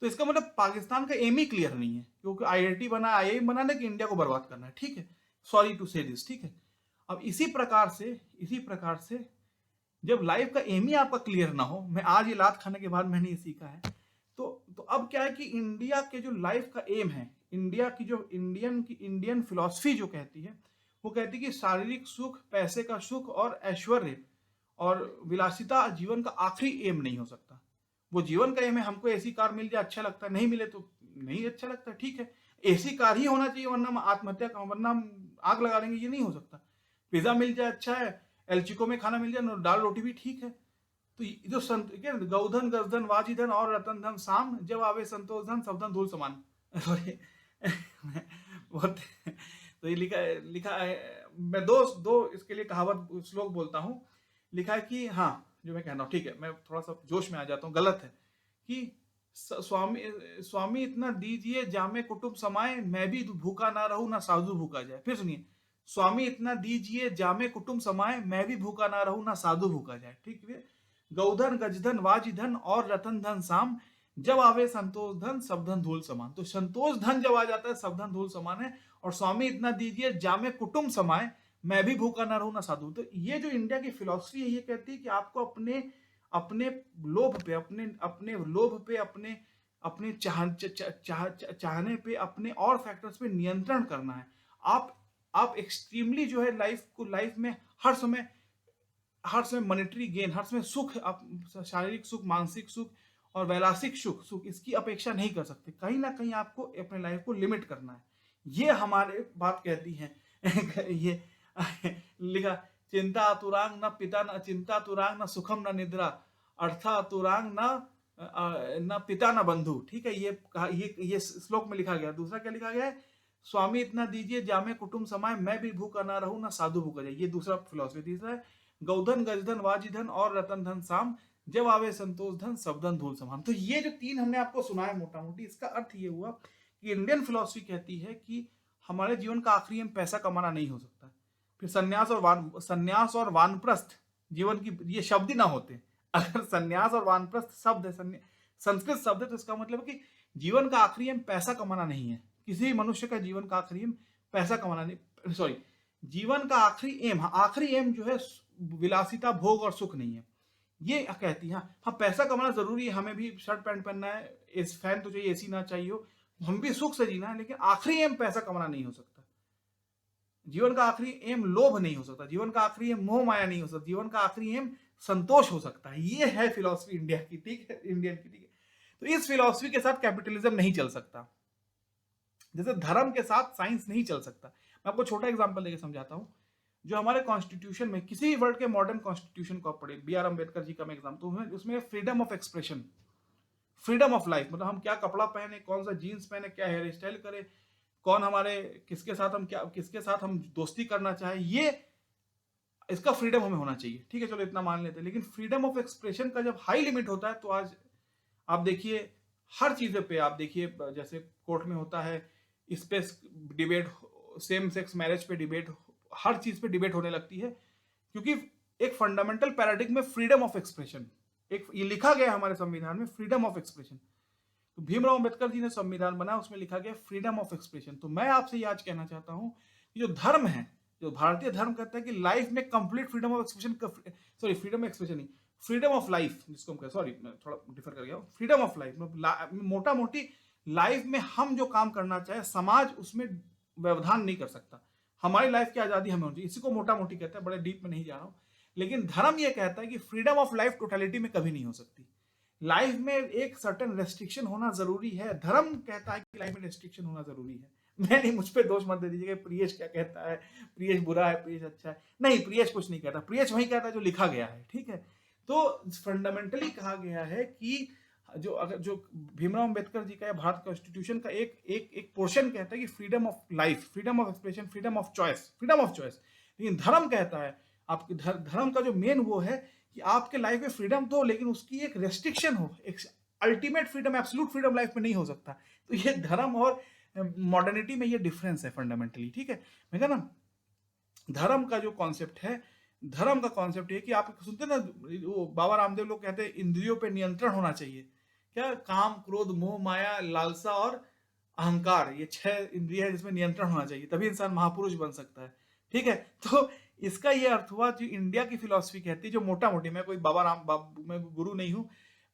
इसका मतलब पाकिस्तान का एम ही क्लियर नहीं है, क्योंकि आईआईटी बना, आईआईएम बना ना कि इंडिया को बर्बाद करना है। ठीक है, सॉरी टू से दिस। ठीक है, अब इसी प्रकार से जब लाइफ का एम ही आपका क्लियर ना हो, मैं आज ये लात खाने के बाद मैंने ये सीखा है, तो अब क्या है कि इंडिया के जो लाइफ का एम है, इंडिया की जो इंडियन फिलॉसफी जो कहती है, वो कहती है कि शारीरिक सुख, पैसे का सुख और ऐश्वर्य और विलासिता जीवन का आखिरी एम नहीं हो सकता। वो जीवन का एम है, हमको एसी कार मिल जाए अच्छा लगता है, नहीं मिले तो नहीं अच्छा लगता। ठीक है, एसी कार ही होना चाहिए, वरना हम आत्महत्या का, वरना हम आग लगा देंगे, ये नहीं हो सकता। पिज्जा मिल जाए अच्छा है, एलचिको में खाना मिल जाए, दाल रोटी भी ठीक है। तो जो संत क्या, गौधन गजधन वाजिधन और रतन धन साम, जब आवे संतोष धन सब धन धूल समान। बहुत तो ये लिखा है, मैं दो इसके लिए कहावत श्लोक बोलता हूँ। लिखा है कि, हाँ जो मैं कहना हूँ, ठीक है, मैं थोड़ा सा जोश में आ जाता हूँ, गलत है, कि स्वामी इतना दीजिए जामे कुटुंब समाए, मैं भी भूखा ना रहूं ना साधु भूखा जाए। फिर सुनिए, स्वामी इतना दीजिए जामे कुटुंब समाए, मैं भी भूखा ना रहूं ना साधु भूखा जाए। ठीक है, गौधन गजधन वाजिधन और रतन धन साम, जब आवे संतोष धन सब धन धूल समान। तो संतोष धन जब आ जाता है सब धन धूल समान है, और स्वामी इतना दीजिए जामे कुटुंब समाए, मैं भी भूखा ना रहूं ना साधु। तो ये जो इंडिया की फिलॉसफी है, ये कहती है कि आपको अपने अपने लोभ पे, अपने चाहने पे, अपने और फैक्टर्स पे नियंत्रण करना है। आप एक्सट्रीमली जो है लाइफ में हर समय मॉनेटरी गेन, हर समय सुख, शारीरिक सुख, मानसिक सुख और वैलासिक सुख इसकी अपेक्षा नहीं कर सकते। कहीं ना कहीं आपको अपने लाइफ को लिमिट करना है। ये हमारे बात कहती है। ये लिखा, चिंता तुरांग न पिता न चिंता तुरांग न सुखम न निद्रा, अर्था तुरांग न पिता न बंधु। ठीक है, ये श्लोक में लिखा गया। दूसरा क्या लिखा गया है, स्वामी इतना दीजिए जामे कुटुंब समाए, मैं भी भूखा ना रहूं ना साधु भूखा जाए। ये दूसरा फिलॉसफी। तीसरा है, गौधन गजधन वाजिधन और रतन धन साम, जब आवे संतोष धन सब धन धूल समान। तो ये जो तीन हमने आपको सुनाया मोटा मोटी, इसका अर्थ ये हुआ कि इंडियन फिलॉसफी कहती है कि हमारे जीवन का आखिरी एम पैसा कमाना नहीं हो सकता। फिर संन्यास और वानप्रस्थ जीवन की, ये शब्द ही ना होते, अगर संन्यास और वानप्रस्थ शब्द है, संस्कृत शब्द है, तो इसका मतलब है कि जीवन का आखिरी एम पैसा कमाना नहीं है। किसी भी मनुष्य का जीवन का आखिरी एम पैसा कमाना नहीं, सॉरी, जीवन का आखिरी एम जो है विलासिता, भोग और सुख नहीं है। ये कहती है, हाँ पैसा कमाना जरूरी है, हमें भी शर्ट पैंट पहनना है, इस फैन तो चाहिए, एसी ना चाहिए हो, हम भी सुख से जीना है, लेकिन आखिरी एम पैसा कमाना नहीं हो सकता। जीवन का आखिरी एम लोभ नहीं हो सकता, जीवन का आखिरी एम मोह माया नहीं हो सकता, जीवन का आखिरी एम संतोष हो सकता है। ये है फिलॉसफी इंडिया की। ठीक है, इंडियन की। ठीक है, तो इस फिलॉसफी के साथ कैपिटलिज्म नहीं चल सकता, जैसे धर्म के साथ साइंस नहीं चल सकता। मैं आपको छोटा एग्जांपल देके समझाता हूं। जो हमारे कॉन्स्टिट्यूशन में, किसी भी वर्ल्ड के मॉडर्न कॉन्स्टिट्यूशन को आप पढ़े, बी.आर. अम्बेडकर जी का मैं एग्जाम, तो उसमें freedom of expression, freedom of life, मतलब हम क्या कपड़ा पहने, कौन सा जीन्स पहने, क्या हेयर स्टाइल करे, कौन हमारे, किसके साथ हम दोस्ती करना चाहे, ये इसका फ्रीडम हमें होना चाहिए। ठीक है, चलो इतना मान लेते हैं। लेकिन फ्रीडम ऑफ एक्सप्रेशन का जब हाई लिमिट होता है, तो आज आप देखिए हर चीज़ पे, आप देखिए जैसे कोर्ट में होता है, इस पे डिबेट, सेम सेक्स मैरिज पे डिबेट, हर चीज़ पे डिबेट होने लगती है, क्योंकि एक फंडामेंटल पैराडिग्म में फ्रीडम ऑफ एक्सप्रेशन, एक ये लिखा गया हमारे संविधान में फ्रीडम ऑफ एक्सप्रेशन। तो भीमराव अंबेडकर जी ने संविधान बनाया, उसमें लिखा गया फ्रीडम ऑफ एक्सप्रेशन। तो मैं आपसे ये आज कहना चाहता हूं कि जो धर्म है, जो भारतीय धर्म कहता है कि लाइफ में complete freedom of expression, sorry freedom of expression नहीं, फ्रीडम ऑफ लाइफ जिसको हम कहते, सॉरी मैं थोड़ा डिफर कर गया, फ्रीडम ऑफ लाइफ, मोटा मोटी लाइफ में हम जो काम करना चाहे समाज उसमें व्यवधान नहीं कर सकता। हमारी लाइफ की आजादी हमें होनी चाहिए, इसी को मोटा मोटी कहते हैं, बड़े डीप में नहीं जा रहा हूं। लेकिन धर्म यह कहता है कि फ्रीडम ऑफ लाइफ टोटलिटी में कभी नहीं हो सकती। लाइफ में एक सर्टेन रेस्ट्रिक्शन होना जरूरी है। धर्म कहता है कि लाइफ में रेस्ट्रिक्शन होना जरूरी है। मैं नहीं, मुझ पर दोष मत दे दीजिएगा प्रियेश क्या कहता है, प्रियेश बुरा है, प्रियेश अच्छा है। नहीं, प्रियेश कुछ नहीं कहता, प्रियेश वही कहता है जो लिखा गया है, ठीक है। तो फंडामेंटली कहा गया है कि जो भीमराव अंबेडकर जी का या भारत कॉन्स्टिट्यूशन का एक पोर्शन कहता है कि freedom of life, freedom of expression, freedom of choice, freedom of choice. लेकिन धर्म कहता है, आपके धर्म का जो मेन वो है कि आपके लाइफ में फ्रीडम तो, लेकिन उसकी एक रेस्ट्रिक्शन हो, एक ultimate freedom, absolute freedom life में नहीं हो सकता। तो ये धर्म और मॉडर्निटी में ये डिफरेंस है फंडामेंटली, ठीक है। मैं कहा ना, धर्म का जो कॉन्सेप्ट है, धर्म का कॉन्सेप्ट ये कि आप सुनते ना, वो बाबा रामदेव लोग कहते हैं इंद्रियों पे नियंत्रण होना चाहिए। क्या? काम, क्रोध, मोह, माया, लालसा और अहंकार, ये 6 इंद्रिय है जिसमें नियंत्रण होना चाहिए, तभी इंसान महापुरुष बन सकता है, ठीक है। तो इसका ये अर्थ हुआ जो इंडिया की फिलॉसफी कहती है, जो मोटा मोटी, मैं कोई मैं गुरु नहीं हूं,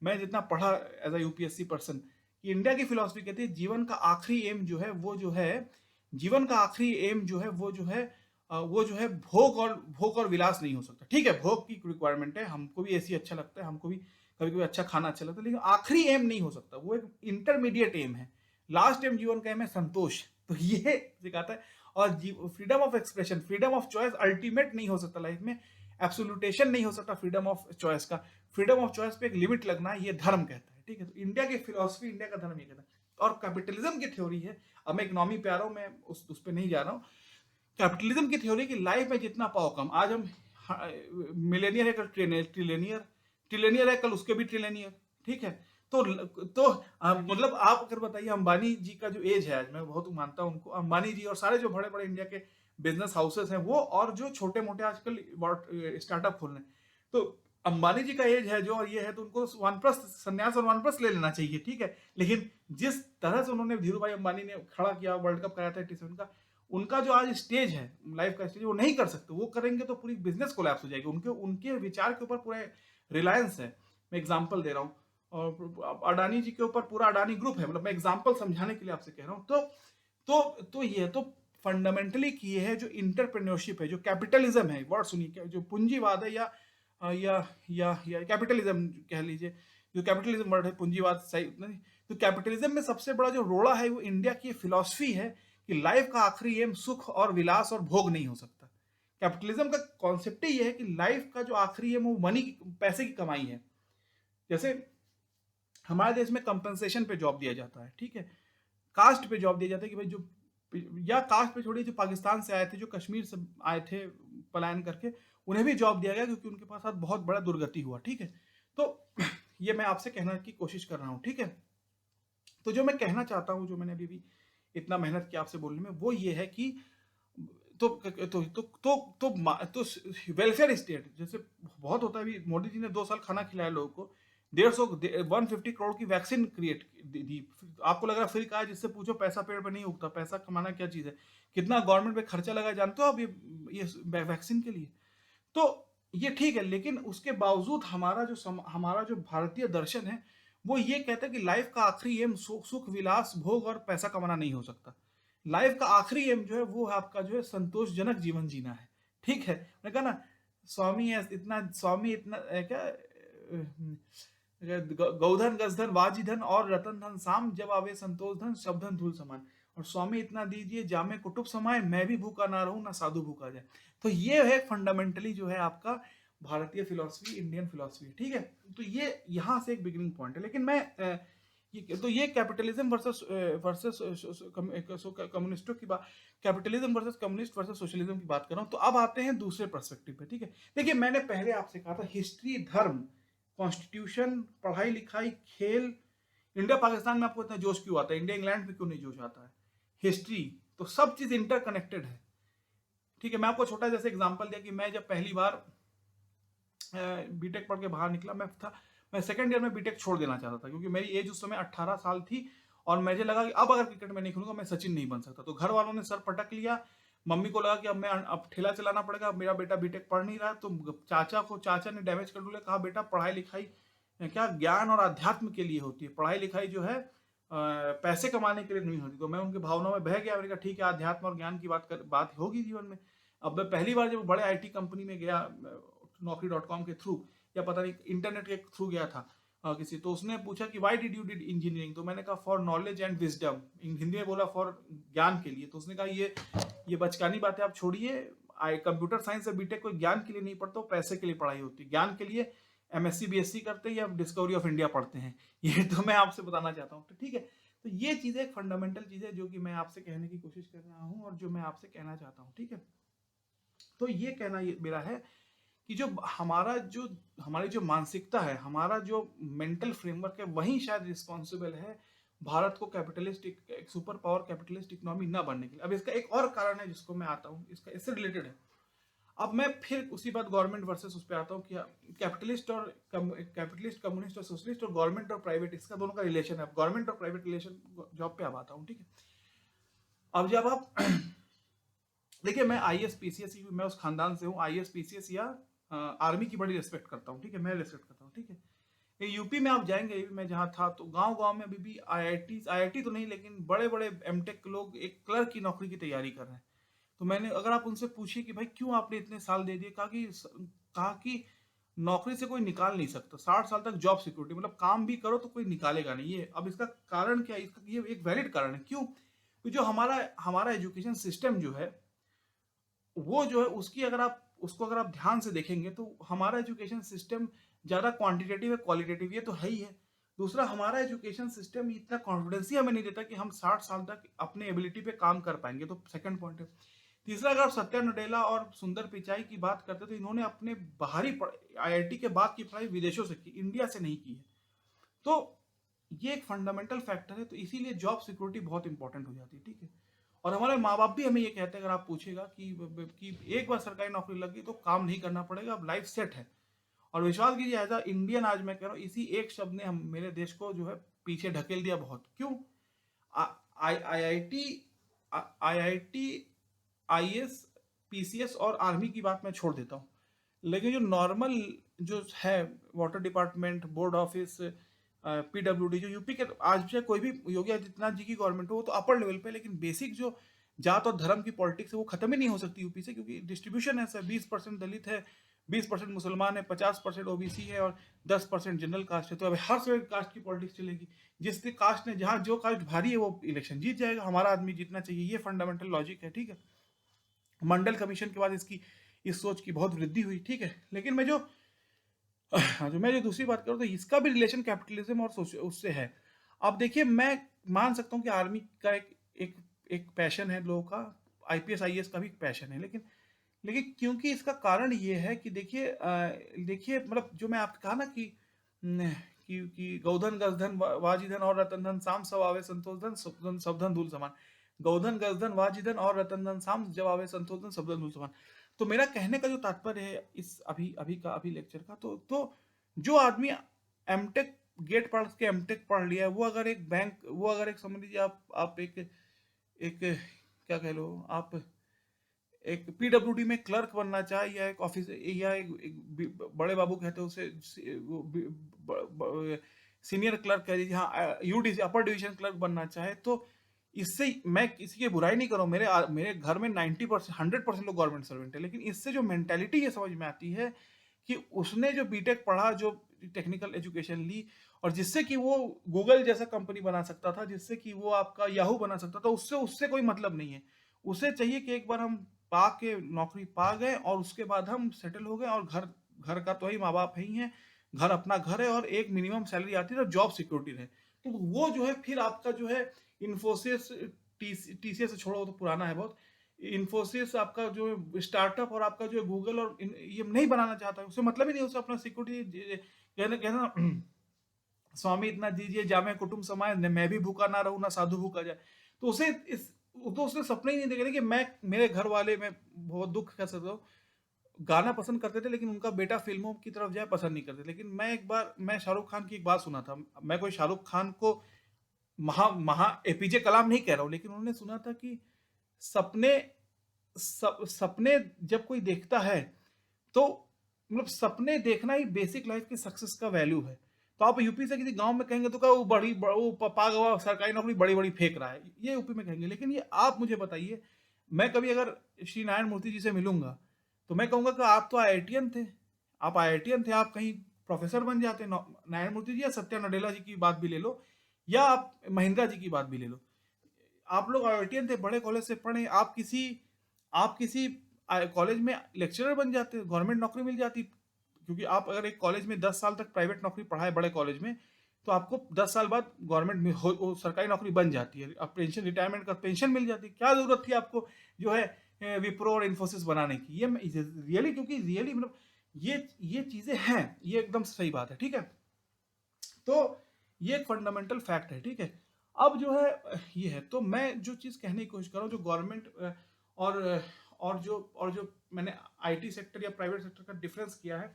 मैं जितना पढ़ा एज अ यूपीएससी पर्सन, कि इंडिया की फिलॉसफी कहती है जीवन का आखिरी एम जो है वो जो है, जीवन का आखिरी एम जो है वो जो है भोग और विलास नहीं हो सकता, ठीक है। भोग की रिक्वायरमेंट है, हमको भी एसी अच्छा लगता है, हमको भी कभी कभी अच्छा खाना अच्छा लगता है, लेकिन आखिरी एम नहीं हो सकता, वो एक इंटरमीडिएट एम है। लास्ट एम जीवन का एम है संतोष। तो ये सिखाता है। और freedom of expression, freedom of choice ultimate नहीं हो सकता लाइफ में, एब्सोल्यूटेशन नहीं हो सकता फ्रीडम ऑफ चॉइस का। फ्रीडम ऑफ चॉइस पे एक लिमिट लगना, ये धर्म कहता है, ठीक है। तो इंडिया की फिलॉसफी, इंडिया का धर्म ये कहता है। और कैपिटलिज्म की थ्योरी है, अब मैं इकोनॉमी पे आ रहा हूं, मैं उस पर नहीं जा रहा हूं। कैपिटलिज्म की थ्योरी की लाइफ में जितना पाओ कम, आज हम मिलेनियर है, कल ट्रिलेनियर है, कल उसके भी ट्रिलेनियर, ठीक है। तो मतलब आप अगर बताइए, अंबानी जी का जो एज है आज, मैं बहुत मानता हूं उनको, अंबानी जी और सारे जो बड़े बड़े इंडिया के बिजनेस हाउसेस हैं वो, और जो छोटे मोटे आजकल स्टार्टअप खोल रहे हैं, तो अंबानी जी का एज है जो, और ये है, तो उनको वानप्रस्थ संन्यास और वानप्रस्थ ले लेना चाहिए, ठीक है। लेकिन जिस तरह से उन्होंने, धीरू भाई अंबानी ने खड़ा किया, वर्ल्ड कप कराया था 87 का, उनका जो आज स्टेज है, लाइफ का स्टेज, वो नहीं कर सकते। वो करेंगे तो पूरी बिजनेस कोलैप्स हो जाएगी। उनके विचार के ऊपर पूरे रिलायंस है। मैं एग्जांपल दे रहा हूँ, और अडानी जी के ऊपर पूरा अडानी ग्रुप है, मतलब मैं एग्जांपल समझाने के लिए आपसे कह रहा हूँ। तो ये तो फंडामेंटली ये है जो इंटरप्रेन्योरशिप है, जो कैपिटलिज्म है, वर्ड सुनिए, जो पूंजीवाद है या कैपिटलिज्म कह लीजिए, जो कैपिटलिज्म वर्ड है, पूंजीवाद सही नहीं। तो कैपिटलिज्म में सबसे बड़ा जो रोड़ा है वो इंडिया की फिलॉसफी है कि लाइफ का आखिरी एम सुख और विलास और भोग नहीं हो सकता। कैपिटलिज्म का कॉन्सेप्ट ही है कि लाइफ का जो आखिरी एम वो मनी, पैसे की कमाई है। जैसे हमारे देश में कंपनसेशन पे जॉब दिया जाता है, ठीक है, कास्ट पे जॉब दिया जाता है कि भाई जो, या कास्ट पे छोड़िए, जो पाकिस्तान से आए थे, जो कश्मीर से आए थे पलायन करके, उन्हें भी जॉब दिया गया क्योंकि उनके पास बहुत बड़ा दुर्गति हुआ, ठीक है। तो ये मैं आपसे कहने की कोशिश कर रहा हूँ, ठीक है। तो जो मैं कहना चाहता हूँ, जो मैंने अभी भी इतना मेहनत किया आपसे बोलने में, वो ये है कि तो वेलफेयर स्टेट जैसे बहुत होता है। अभी मोदी जी ने 2 साल खाना खिलाया लोगों को, 150 करोड़ की वैक्सीन क्रिएट दी। आपको लग रहा है फ्री का है, जिससे पूछो पैसा पेड़ पे नहीं उगता, पैसा कमाना क्या चीज है, कितना गवर्नमेंट पे खर्चा लगा जानते हो आप ये वैक्सीन के लिए। तो ये ठीक है, लेकिन उसके बावजूद हमारा जो भारतीय दर्शन है वो ये कहता है कि लाइफ का आखिरी एम सुख विलास भोग और पैसा कमाना नहीं हो सकता। लाइफ का आखिरी एम जो है वो आपका जो है संतोषजनक जीवन जीना है, ठीक है। मैंने कहा ना, स्वामी इतना क्या, गौधन गजधन वाजीधन और रतन धन साम, जब आवे संतोष धन सब धन धूल समान। और स्वामी इतना दीजिए जामे कुटुब समाए, मैं भी भूखा ना रहूं ना साधु भूखा जाए। तो ये है फंडामेंटली जो है आपका भारतीय फिलॉसफी, इंडियन फिलॉसफी, ठीक है। तो ये यहाँ से एक बिगिनिंग पॉइंट है। लेकिन मैं ये कैपिटलिज्म वर्सेस कम्युनिस्टों की बात, capitalism versus communist versus socialism की बात कर रहा हूँ। तो अब आते हैं दूसरे पर्सपेक्टिव पे, ठीक है। देखिए, मैंने पहले आपसे कहा था हिस्ट्री, धर्म, कॉन्स्टिट्यूशन, पढ़ाई लिखाई, खेल, इंडिया पाकिस्तान में आपको इतना जोश क्यों आता है, इंडिया इंग्लैंड में क्यों नहीं जोश आता है, हिस्ट्री, तो सब चीज इंटरकनेक्टेड है, ठीक है। मैं आपको छोटा जैसे एग्जांपल दिया कि मैं जब पहली बार बीटेक पढ़ के बाहर निकला, मैं सेकंड ईयर में बीटेक छोड़ देना चाहता था, क्योंकि मेरी एज उस समय 18 साल थी और मुझे लगा कि अब अगर क्रिकेट में नहीं खेलूंगा मैं सचिन नहीं बन सकता। तो घर वालों ने सर पटक लिया। मम्मी को लगा कि अब ठेला चलाना पड़ेगा, अब मेरा बेटा बीटेक पढ़ नहीं रहा। तो चाचा ने डैमेज कंट्रोल कहा, बेटा पढ़ाई लिखाई क्या ज्ञान और अध्यात्म के लिए होती है, पढ़ाई लिखाई जो है पैसे कमाने के लिए नहीं होती। तो मैं उनकी भावनाओं में बह गया। मैंने कहा ठीक है, अध्यात्म और ज्ञान की बात होगी जीवन में। अब मैं पहली बार जब बड़े आईटी कंपनी में गया, naukri.com के थ्रू या पता नहीं इंटरनेट के थ्रू गया था किसी, तो उसने पूछा कि why did you did engineering. तो मैंने कहा for knowledge and wisdom, Hindi में बोला फॉर ज्ञान के लिए। तो उसने कहा ये बचकानी बातें आप छोड़िए, कंप्यूटर साइंस से बीटेक कोई ज्ञान के लिए नहीं पढ़ता, पैसे के लिए पढ़ाई होती है। ज्ञान के लिए एमएससी बीएससी करते हैं या डिस्कवरी ऑफ इंडिया पढ़ते हैं। ये तो मैं आपसे बताना चाहता हूँ। तो ठीक है, तो ये चीजें एक फंडामेंटल चीज है जो कि मैं आपसे कहने की कोशिश कर रहा हूँ और जो मैं आपसे कहना चाहता हूँ। ठीक है, तो ये कहना ये मेरा है कि जो हमारी जो मानसिकता है, हमारा जो मेंटल फ्रेमवर्क है, वही शायद रिस्पॉन्सिबल है भारत को कैपिटलिस्ट, एक सुपर पावर कैपिटलिस्ट इकोनॉमी ना बनने के लिए। अब इसका एक और कारण है जिसको मैं आता हूँ, इससे रिलेटेड है। अब मैं फिर उसी बात गवर्नमेंट वर्सेस उस पर आता हूँ कि कैपिटलिस्ट, कम्युनिस्ट और सोशलिस्ट और गवर्नमेंट और प्राइवेट, इसका दोनों का रिलेशन है। गवर्नमेंट और प्राइवेट रिलेशन जॉब पे अब आता हूँ। ठीक है, अब जब आप देखिए, मैं आईएएस पीसीएस, मैं उस खानदान से हूँ, आईएएस पीसीएस या आर्मी की बड़ी रिस्पेक्ट करता हूँ। ठीक है, मैं रिस्पेक्ट करता हूँ। ठीक है, यूपी में आप जाएंगे, मैं जहाँ था तो गांव गांव में अभी भी आईआईटी तो नहीं, लेकिन बड़े बड़े एमटेक लोग एक क्लर्क की नौकरी की तैयारी कर रहे हैं। तो मैंने, अगर आप उनसे पूछिए कि भाई क्यों आपने इतने साल दे दिए, कहा कि नौकरी से कोई निकाल नहीं सकता, 60 साल तक जॉब सिक्योरिटी, मतलब काम भी करो तो कोई निकालेगा नहीं। ये अब इसका कारण क्या है, इसका ये एक वैलिड कारण है। क्यों? जो हमारा एजुकेशन सिस्टम जो है, वो जो है अगर आप ध्यान से देखेंगे तो हमारा एजुकेशन सिस्टम ज्यादा क्वांटिटेटिव है, क्वालिटेटिव ये तो है ही है। दूसरा, हमारा एजुकेशन सिस्टम इतना कॉन्फिडेंस ही हमें नहीं देता कि हम 60 साल तक अपने एबिलिटी पे काम कर पाएंगे। तो सेकंड पॉइंट है। तीसरा, अगर आप सत्या नडेला और सुंदर पिचाई की बात करते तो इन्होंने अपने बाहरी आईआईटी के बाद की पढ़ाई विदेशों से की, इंडिया से नहीं की है। तो ये एक फंडामेंटल फैक्टर है। तो इसीलिए जॉब सिक्योरिटी बहुत इंपॉर्टेंट हो जाती है। ठीक है, और हमारे माँ बाप भी हमें ये कहते हैं, अगर आप पूछेगा कि एक बार सरकारी नौकरी लग गई तो काम नहीं करना पड़ेगा, अब लाइफ सेट है। और विश्वास कीजिए, एज अ इंडियन आज मैं कह रहा हूँ, इसी एक शब्द ने हम मेरे देश को जो है पीछे ढकेल दिया बहुत। क्यों? आईआईटी आईआईटी आईएएस पीसीएस और आर्मी की बात मैं छोड़ देता हूँ, लेकिन जो नॉर्मल जो है, water department, board office, PWD, जो यूपी के, आज से कोई भी योगी आदित्यनाथ जी की गवर्नमेंट हो, वो तो अपर लेवल पे, लेकिन बेसिक जो जात और धर्म की पॉलिटिक्स है वो खत्म ही नहीं हो सकती यूपी से, क्योंकि डिस्ट्रीब्यूशन ऐसा 20% दलित है, 20% मुसलमान है, 50% ओबीसी है और 10% जनरल कास्ट है। तो अब हर से कास्ट की पॉलिटिक्स चलेगी। जिस कास्ट ने, जहाँ जो कास्ट भारी है वो इलेक्शन जीत जाएगा, हमारा आदमी जीतना चाहिए। ये फंडामेंटल लॉजिक है। ठीक है, मंडल कमीशन के बाद इस सोच की बहुत वृद्धि हुई। ठीक है, लेकिन मैं जो दूसरी बात करूँ तो इसका भी रिलेशन कैपिटलिज्म और उससे है। अब देखिए, मैं मान सकता हूँ कि आर्मी का एक पैशन है लोगों का, आईपीएस आईएएस का भी पैशन है, लेकिन क्योंकि इसका कारण ये है कि देखिए मतलब जो मैं आपको कहा ना कि गौधन गजधन वाजिधन और रतन धन साम सब आवे संतोष धन सब धन धूल समान। गौधन गजधन वाजिधन और रतन धन साम जब आवे संतोष धन सब धन धूल समान। तो मेरा कहने का जो तात्पर्य है इस अभी लेक्चर का, तो जो आदमी एमटेक गेट पढ़ के एमटेक पढ़ लिया है, वो अगर एक समझ लीजिए, आप एक क्या कह लो, आप एक पीडब्ल्यूडी में क्लर्क बनना चाहे या एक ऑफिस या एक बड़े बाबू कहते हैं उसे, सीनियर क्लर्क कह लीजिए, हाँ यूडीसी अपर डिवीजन क्लर्क बनना चाहे, तो इससे मैं किसी की बुराई नहीं करूँ, मेरे घर में 90% 100% लोग गवर्नमेंट सर्वेंट है, लेकिन इससे जो मेंटेलिटी ये समझ में आती है कि उसने जो बीटेक पढ़ा, जो टेक्निकल एजुकेशन ली, और जिससे कि वो गूगल जैसा कंपनी बना सकता था, जिससे कि वो आपका याहू बना सकता था, उससे कोई मतलब नहीं है। उसे चाहिए कि एक बार हम नौकरी पा गए और उसके बाद हम सेटल हो गए, और घर का तो ही माँ बाप ही है, घर अपना घर है, और एक मिनिमम सैलरी आती है, जॉब सिक्योरिटी रहे। तो वो जो है फिर आपका जो है इन्फोसिस, टीसीएस से छोड़ो तो पुराना है बहुत, इन्फोसिस आपका जो स्टार्टअप और आपका जो गूगल और ये नहीं बनाना चाहता, उसे मतलब ही नहीं, उसे अपना सिक्योरिटी कहना स्वामी इतना दीजिए जामे कुटुंब समाए, मैं भी भूखा ना रहूं ना साधु भूखा जाए। तो उसने सपने ही नहीं देखे कि मैं, मेरे घर वाले, मैं बहुत दुख कर सकता हूँ, गाना पसंद करते थे, लेकिन उनका बेटा फिल्मों की तरफ जाए पसंद नहीं करते। लेकिन मैं शाहरुख खान की एक बात सुना था, मैं कोई शाहरुख खान को महा महा एपीजे कलाम नहीं कह रहा हूँ, लेकिन उन्होंने सुना था कि सपने सपने जब कोई देखता है तो मतलब सपने देखना ही बेसिक लाइफ की सक्सेस का वैल्यू है। तो आप यूपी से किसी गांव में कहेंगे तो क्या वो वो पाग हुआ सरकारी नौकरी बड़ी बड़ी फेंक रहा है, ये यूपी में कहेंगे। लेकिन ये आप मुझे बताइए, मैं कभी अगर श्री नारायण मूर्ति जी से मिलूंगा तो मैं कहूंगा कि आप तो आईआईटीएन थे, आप आईआईटीएन थे, आप कहीं प्रोफेसर बन जाते। नारायण मूर्ति जी या सत्या नडेला जी की बात भी ले लो, या आप महिंद्रा जी की बात भी ले लो, आप लोग आईआईटीएन थे, बड़े कॉलेज से पढ़े, आप किसी कॉलेज में लेक्चरर बन जाते, गवर्नमेंट नौकरी मिल जाती। क्योंकि आप अगर एक कॉलेज में 10 साल तक प्राइवेट नौकरी पढ़ाए बड़े कॉलेज में, तो आपको 10 साल बाद गवर्नमेंट में सरकारी नौकरी बन जाती है, अब पेंशन रिटायरमेंट का पेंशन मिल जाती है। क्या जरूरत थी आपको जो है विप्रो और इन्फोसिस बनाने की? ये रियली, क्योंकि रियली मतलब ये चीजें हैं, ये एकदम सही बात है, ठीक है। तो ये एक फंडामेंटल फैक्ट है, ठीक है। अब जो है ये है, तो मैं जो चीज कहने की कोशिश कर रहा हूँ, जो गवर्नमेंट और जो मैंने आईटी सेक्टर या प्राइवेट सेक्टर का डिफरेंस किया है,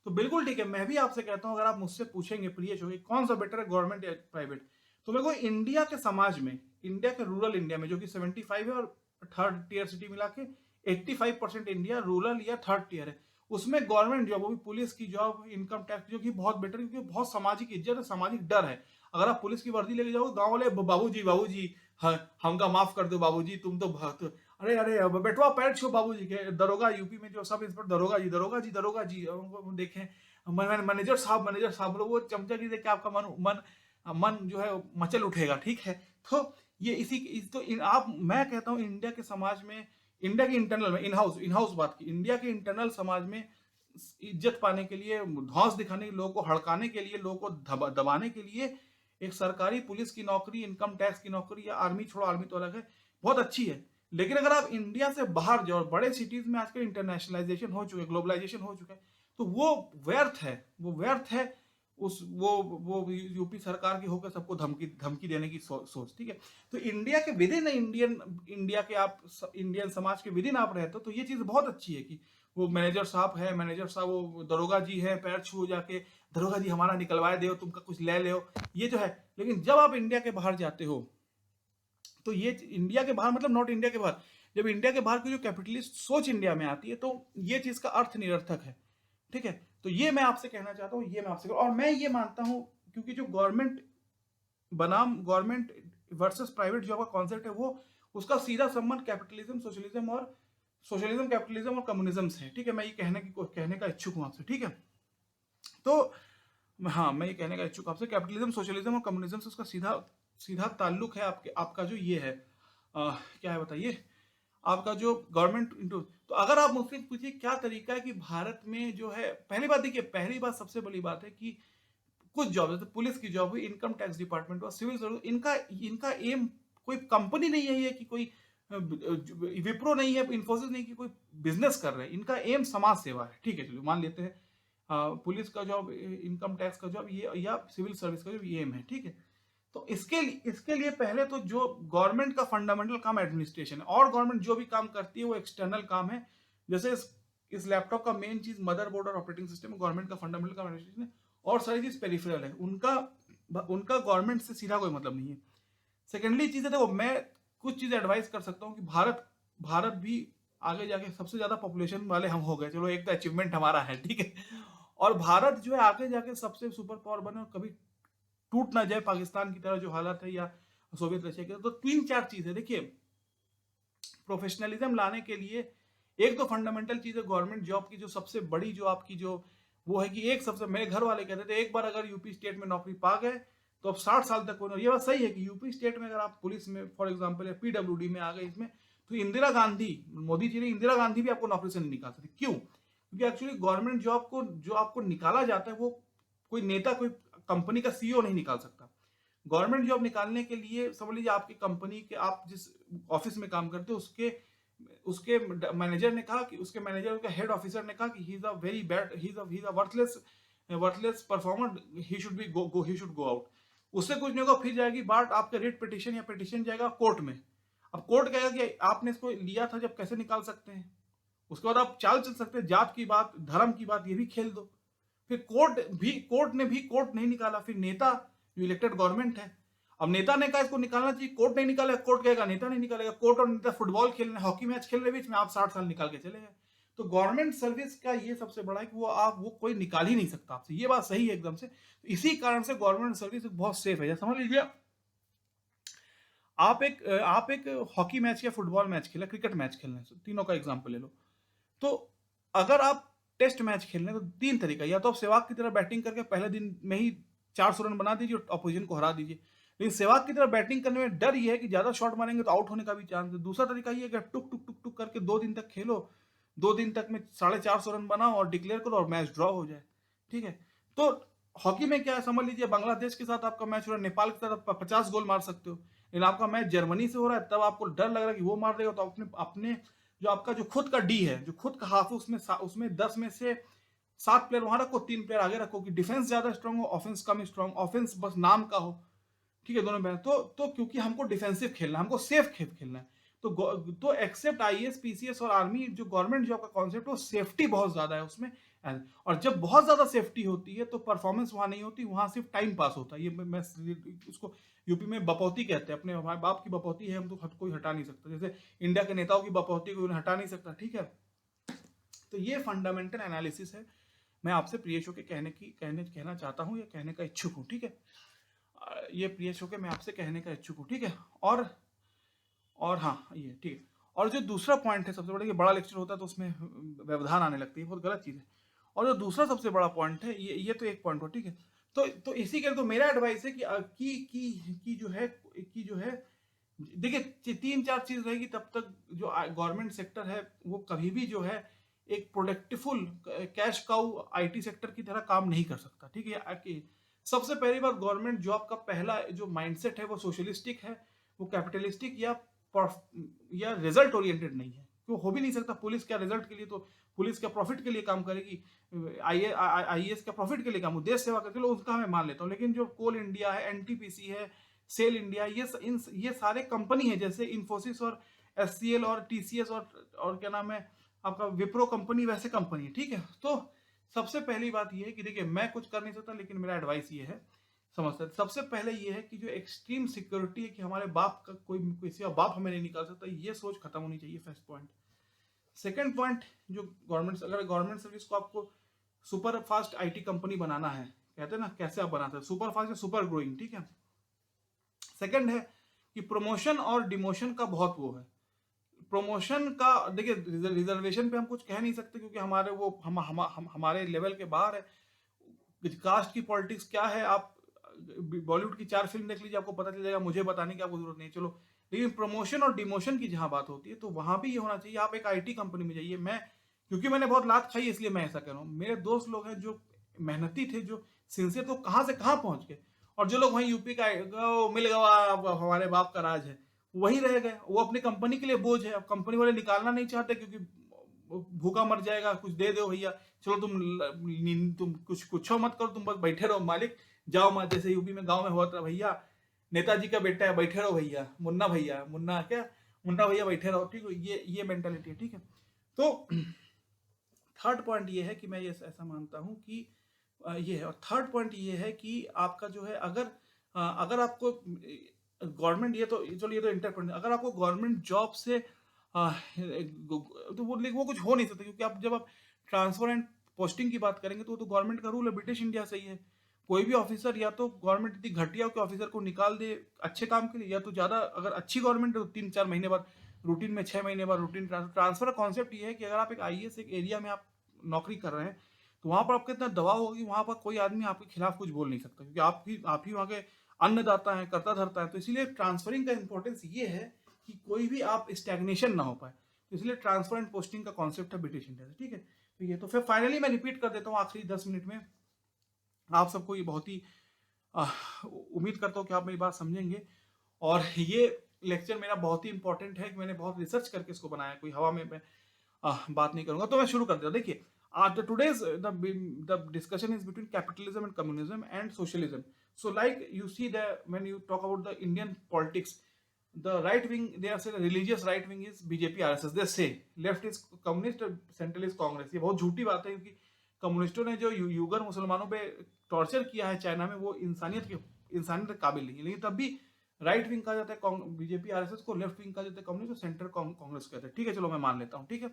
तो बिल्कुल ठीक है। मैं भी आपसे कहता हूँ, अगर आप मुझसे पूछेंगे प्रियेश होगी कौन सा बेटर है, गवर्नमेंट या प्राइवेट, तो मेरे को इंडिया के समाज में, इंडिया के रूरल इंडिया में, जो कि 75 है और थर्ड टीयर सिटी मिला के 85% इंडिया रूरल या थर्ड टीयर है, उसमें गवर्नमेंट जॉब, वो भी पुलिस की जॉब, इनकम टैक्स जो कि बहुत बेटर, क्योंकि बहुत सामाजिक इज्जत है, सामाजिक डर है। अगर आप पुलिस की वर्दी लेके जाओगे, गांव वाले बाबूजी हमका माफ कर दो बाबूजी, तुम तो अरे अरे बेटवा पैर छो बाबूजी के। दरोगा यूपी में जो सब इंस्पेक्टर, दरोगा जी देखें, मैनेजर साहब वो चमचागिरी देख के आपका मन जो है मचल उठेगा, ठीक है। तो ये आप, मैं कहता हूं इंडिया के समाज में, इंडिया के इंटरनल में, इन हाउस बात की, इंडिया के इंटरनल समाज में इज्जत पाने के लिए, धौंस दिखाने के लिए, लोगों को हड़काने के लिए, लोगों को दबाने के लिए एक सरकारी पुलिस की नौकरी, इनकम टैक्स की नौकरी, या आर्मी, छोड़ो आर्मी तो अलग है, बहुत अच्छी है। लेकिन अगर आप इंडिया से बाहर जाओ, बड़े सिटीज में आजकल इंटरनेशनलाइजेशन हो चुका है, ग्लोबलाइजेशन हो चुका है, तो वो व्यर्थ है वो यूपी सरकार की होकर सबको धमकी देने की सोच, ठीक है। तो इंडिया के विदिन इंडिया के आप इंडियन समाज के विदिन आप रहते हो, तो ये चीज बहुत अच्छी है कि वो मैनेजर साहब वो दरोगा जी है, पैर छू जाके दरोगा जी हमारा निकलवाए दो, तुमका कुछ ले ले, ये जो है। लेकिन जब आप इंडिया के बाहर जाते हो, तो ये इंडिया के बाहर मतलब नॉट इंडिया के बाहर, जब इंडिया के बाहर की जो कैपिटलिस्ट सोच इंडिया में आती है, तो ये चीज का अर्थ निरर्थक है, ठीक है। तो ये मैं आपसे कहना चाहता हूँ, ये मैं आपसे, और मैं ये मानता हूँ, क्योंकि जो गवर्नमेंट बनाम गवर्नमेंट वर्सेस प्राइवेट जॉब का कॉन्सेप्ट है, वो उसका सीधा संबंध कैपिटलिज्म और कम्युनिज्म से है, ठीक है। मैं ये कहने का इच्छुक हूं आपसे, ठीक है। तो हाँ, मैं ये कहने का इच्छुक आपसे, कैपिटलिज्म, सोशलिज्म और कम्युनिज्म से उसका सीधा सीधा ताल्लुक है। आपका जो ये है क्या है बताइए, आपका जो गवर्नमेंट इंटू। तो अगर आप मुझसे पूछिए क्या तरीका है कि भारत में जो है, पहली बात देखिए, पहली बात सबसे बड़ी बात है कि कुछ जॉब, जैसे पुलिस की जॉब हुई, इनकम टैक्स डिपार्टमेंट हुआ, सिविल सर्विस, इनका एम कोई कंपनी नहीं है, ये कि कोई विप्रो नहीं है, इन्फोसिस नहीं कि कोई बिजनेस कर रहे हैं, इनका एम समाज सेवा है, ठीक है। चलिए मान लेते हैं पुलिस का जॉब, इनकम टैक्स का जॉब ये, या सिविल सर्विस का जॉब ये एम है, ठीक है। तो इसके लिए पहले तो जो गवर्नमेंट का फंडामेंटल काम एडमिनिस्ट्रेशन है, और गवर्नमेंट जो भी काम करती है वो एक्सटर्नल काम है। जैसे इस लैपटॉप का मेन चीज मदरबोर्ड और ऑपरेटिंग सिस्टम, गवर्नमेंट का फंडामेंटल काम एडमिनिस्ट्रेशन है, और सारी चीज पेरिफेरल है, उनका गवर्नमेंट से सीधा कोई मतलब नहीं है। सेकेंडली चीज है, देखो मैं कुछ चीज एडवाइस कर सकता हूँ कि भारत भी आगे जाके सबसे ज्यादा पॉपुलेशन वाले हम हो गए, चलो एक तो अचीवमेंट हमारा है, ठीक है। और भारत जो है आगे जाके सबसे सुपर पावर बने, और कभी टूट ना जाए पाकिस्तान की तरह जो हालत है, या सोवियत रशिया की। तो 3-4 चीजें देखिए, प्रोफेशनलिज्म लाने के लिए एक तो फंडामेंटल चीज है गवर्नमेंट जॉब की, जो सबसे बड़ी जो आपकी जो वो है कि एक सबसे, मेरे घर वाले कहते थे एक बार अगर यूपी स्टेट में नौकरी पा गए तो अब 60 साल तक कोई। ये बात सही है कि यूपी स्टेट में अगर आप पुलिस में फॉर एग्जाम्पल या पीडब्ल्यूडी में आ गए इसमें, तो इंदिरा गांधी, मोदी जी ने, इंदिरा गांधी भी आपको नौकरी से नहीं निकाल सकती। क्यों? क्योंकि एक्चुअली गवर्नमेंट जॉब को जो आपको निकाला जाता है, वो कोई नेता, कोई कंपनी का सीईओ नहीं निकाल सकता। गवर्नमेंट जॉब निकालने के लिए समझ लीजिए आपकी कंपनी के, आप जिस ऑफिस में काम करते हो, उसके मैनेजर ने कहा कि, उसके मैनेजर का हेड ऑफिसर ने कहा कि he is a very bad, he is a worthless performer, he should go out. उससे कुछ नहीं होगा, फिर जाएगी बात आपके रिट पिटीशन, या पिटीशन जाएगा कोर्ट में। अब कोर्ट कहेगा कि आपने इसको लिया था जब, कैसे निकाल सकते हैं? उसके बाद आप चाल चल सकते हैं, जात की बात, धर्म की बात, ये भी खेल दो। फिर कोर्ट नहीं निकाला। फिर नेता जो इलेक्टेड गवर्नमेंट है, अब नेता ने कहा इसको निकालना चाहिए, कोर्ट नहीं निकालेगा, कोर्ट कहेगा नेता नहीं निकालेगा। कोर्ट और नेता फुटबॉल खेल रहे, हॉकी मैच खेल रहे, बीच में आप 60 साल निकाल के चले गए। तो गवर्नमेंट सर्विस का ये सबसे बड़ा है कि वो कोई निकाल ही नहीं सकता आपसे, ये बात सही है एकदम से। इसी कारण से गवर्नमेंट सर्विस बहुत सेफ है। समझ लीजिए आप एक हॉकी मैच या फुटबॉल मैच खेला, क्रिकेट मैच खेलने से, तीनों का एग्जांपल ले लो। तो अगर आप टेस्ट मैच खेलने तो 3 तरीका, या तो आप सहवाग की तरह बैटिंग करके पहले दिन में ही 400 रन बना दीजिए और अपोजिशन को हरा दीजिए। लेकिन सहवाग की तरह बैटिंग करने में डर ये है कि ज्यादा शॉट मारेंगे तो आउट होने का भी चांस है। दूसरा तरीका ये है कि टुक टुक टुक टुक करके 2 दिन तक खेलो, 2 दिन तक में 450 रन बनाओ और डिक्लेयर करो और मैच ड्रॉ हो जाए। ठीक है, तो हॉकी में क्या है, समझ लीजिए बांग्लादेश के साथ आपका मैच हो रहा है, नेपाल के साथ आप 50 गोल मार सकते हो। लेकिन आपका मैच जर्मनी से हो रहा है, तब आपको डर लग रहा है कि वो मार देगा, तो अपने अपने जो आपका जो खुद का डी है, जो खुद का हाफ है, उसमें 10 में से 7 प्लेयर वहां रखो, 3 प्लेयर आगे रखो कि डिफेंस ज्यादा स्ट्रांग हो, ऑफेंस कम स्ट्रांग, ऑफेंस बस नाम का हो। ठीक है, दोनों में तो क्योंकि हमको डिफेंसिव खेलना है, हमको सेफ खेलना है। तो एक्सेप्ट आईएएस पीसीएस और आर्मी, जो गवर्नमेंट जॉब का कॉन्सेप्ट है, सेफ्टी बहुत ज्यादा है उसमें। और जब बहुत ज्यादा सेफ्टी होती है तो परफॉर्मेंस वहां नहीं होती, वहां सिर्फ टाइम पास होता है। ये मैं उसको यूपी में बपौती कहते हैं, अपने हमारे बाप की बपौती है, हम तो कोई हटा नहीं सकता। जैसे इंडिया के नेताओं की बपौती को हटा नहीं सकता। ठीक है, तो ये फंडामेंटल एनालिसिस है। मैं आपसे प्रिय शो के कहना चाहता हूँ, या कहने का इच्छुक हूँ। ठीक है, ये प्रिय शो के मैं आपसे कहने का इच्छुक हूँ। ठीक है, और हाँ ये ठीक है। और जो दूसरा पॉइंट है सबसे बड़ा, ये बड़ा लेक्चर होता है तो उसमें व्यवधान आने लगती है, बहुत गलत चीज़ है। और जो दूसरा सबसे बड़ा पॉइंट है, ये तो एक पॉइंट हो। ठीक है, तो इसी के तो मेरा एडवाइस है कि जो है देखिए 3-4 चीज रहेगी, तब तक जो गवर्नमेंट सेक्टर है वो कभी भी जो है एक प्रोडक्टिवफुल कैश काउ आईटी सेक्टर की तरह काम नहीं कर सकता। ठीक है, कि सबसे पहली बार गवर्नमेंट जॉब का पहला जो माइंडसेट है वो सोशलिस्टिक है, वो कैपिटलिस्टिक या रिजल्ट ओरिएंटेड नहीं है। वो हो भी नहीं सकता। पुलिस क्या रिजल्ट के लिए, तो पुलिस क्या प्रॉफिट के लिए काम करेगी, आईएएस का प्रॉफिट के लिए काम, देश सेवा करके, चलो उसका मैं मान लेता हूँ। लेकिन जो कोल इंडिया है, एनटीपीसी है, सेल इंडिया, ये सारे कंपनी है, जैसे इन्फोसिस और एचसीएल और टीसीएस और क्या नाम है आपका विप्रो कंपनी, वैसे कंपनी है। ठीक है, तो सबसे पहली बात ये है कि देखिए मैं कुछ कर नहीं सकता, लेकिन मेरा एडवाइस ये है, समझते हैं। सबसे पहले ये है कि जो एक्सट्रीम सिक्योरिटी है कि हमारे बाप का किसी का बाप हमें नहीं निकाल सकता, ये सोच खत्म होनी चाहिए, फर्स्ट पॉइंट। सेकंड पॉइंट, जो अगर गवर्नमेंट सर्विस को आपको सुपर फास्ट आईटी कंपनी बनाना है, कहते हैं ना कैसे आप बनाते हैं, सुपर फास्ट या सुपर ग्रोइंग। ठीक है, सेकंड है कि प्रमोशन और डिमोशन का बहुत वो है। प्रमोशन का देखिए, रिजर्वेशन पे हम कुछ कह नहीं सकते क्योंकि हमारे वो हमारे लेवल के बाहर है। कास्ट की पॉलिटिक्स क्या है, आप बॉलीवुड की 4 फिल्म देख लीजिए, आपको पता चल जाएगा, मुझे बताने की आपको जरूरत नहीं। चलो, लेकिन प्रमोशन और डिमोशन की जहां बात होती है तो वहां भी ये होना चाहिए। आप एक आईटी कंपनी में जाइए, क्योंकि मैंने बहुत लात खाई इसलिए मैं ऐसा कह रहा हूँ। मेरे दोस्त लोग हैं जो मेहनती थे, जो सिंसियर, तो कहां से कहां पहुंच गए। और जो लोग वहीं यूपी का मिल गया, हमारे बाप का राज है, वहीं रह गए। वो अपनी कंपनी के लिए बोझ है। अब कंपनी वाले निकालना नहीं चाहते क्योंकि भूखा मर जाएगा, कुछ दे दो भैया, चलो तुम कुछ मत करो, तुम बस बैठे रहो, मालिक जाओ मत। जैसे यूपी में गांव में हुआ था, भैया नेताजी का बेटा है, बैठे रहो भैया, मुन्ना भैया बैठे रहो। ठीक है, ये मेंटालिटी है। ठीक है, तो थर्ड पॉइंट ये है कि मैं ये ऐसा मानता हूं कि ये है। और थर्ड पॉइंट ये है कि आपका जो है, अगर आपको गवर्नमेंट, ये तो इंटरप्रेट, अगर आपको गवर्नमेंट जॉब से तो वो कुछ हो नहीं सकता, क्योंकि आप जब आप ट्रांसफर एंड पोस्टिंग की बात करेंगे तो गवर्नमेंट का रूल है, ब्रिटिश इंडिया से ही है। कोई भी ऑफिसर, या तो गवर्नमेंट इतनी घटिया हो कि ऑफिसर को निकाल दे अच्छे काम के लिए, या तो ज्यादा अगर अच्छी गवर्नमेंट है तो 3-4 महीने बाद रूटीन में, 6 महीने बाद रूटीन ट्रांसफर। कॉन्सेप्ट ये है कि अगर आप एक आईएएस एक एरिया में आप नौकरी कर रहे हैं तो वहां पर आपका इतना दबाव होगी, वहां पर कोई आदमी आपके खिलाफ कुछ बोल नहीं सकता, क्योंकि आप ही वहां के अन्नदाता है, कर्ता धरता है। तो इसीलिए ट्रांसफरिंग का इंपॉर्टेंस ये है कि कोई भी आप स्टैग्नेशन ना हो पाए। तो इसलिए ट्रांसफर एंड पोस्टिंग का कॉन्सेप्ट है ब्रिटिश इंडिया से। ठीक है, तो ये तो फिर फाइनली मैं रिपीट कर देता हूँ आखिरी 10 मिनट में आप सबको, ये बहुत ही उम्मीद करता हूँ कि आप मेरी बात समझेंगे। और ये लेक्चर मेरा बहुत ही इंपॉर्टेंट है कि मैंने बहुत रिसर्च करके इसको बनाया, कोई हवा में मैं बात नहीं करूंगा। तो मैं शुरू कर देता हूँ। देखिए, today's the discussion is between capitalism and communism and socialism. So like you see that when you talk about the Indian politics, the right wing, they are say religious right wing is BJP RSS, they say left is communist, central is Congress. ये बहुत झूठी बात है, क्योंकि कम्युनिस्टों ने जो Uyghur मुसलमानों पे टॉर्चर किया है चाइना में, वो इंसानियत के काबिल नहीं है। लेकिन तब भी राइट विंग कहा जाता है बीजेपी आरएसएस को, लेफ्ट विंग कहा जाता है कम्युनिस्ट, और सेंटर कांग्रेस कहते हैं। ठीक है, चलो मैं मान लेता हूँ। ठीक है,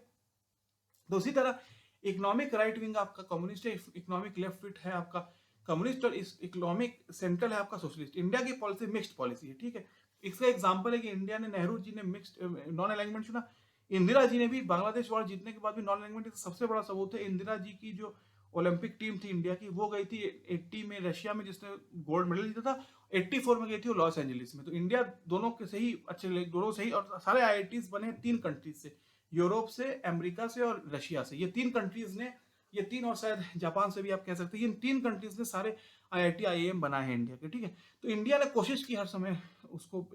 तो उसी तरह इकोनॉमिक राइट विंग आपका कम्युनिस्ट है, इकोनॉमिक लेफ्ट विंग है आपका कम्युनिस्ट, और इकोनॉमिक सेंट्रल है आपका सोशलिस्ट। इंडिया की पॉलिसी मिक्स्ड पॉलिसी है। ठीक है, इसका एग्जांपल है कि इंडिया ने, नेहरू जी ने मिक्स्ड नॉन अलाइनमेंट चुना, इंदिरा जी ने भी बांग्लादेश वॉर जीतने के बाद भी नॉन अलाइनमेंट। सबसे बड़ा सबूत है इंदिरा जी की जो ओलंपिक टीम थी इंडिया की, वो गई थी 80 में रशिया में, जिसने गोल्ड मेडल जीता था। 84 में गई थी वो लॉस एंजलिस में। तो इंडिया दोनों के सही अच्छे, दोनों सही, और सारे आईआईटीज बने 3 कंट्रीज से, यूरोप से, अमेरिका से और रशिया से। ये 3 कंट्रीज ने, ये 3 और शायद जापान से भी आप कह सकते हैं, इन 3 कंट्रीज ने सारे आईआईटी आईआईएम बनाए हैं इंडिया के। ठीक है, तो इंडिया ने कोशिश की हर समय उसको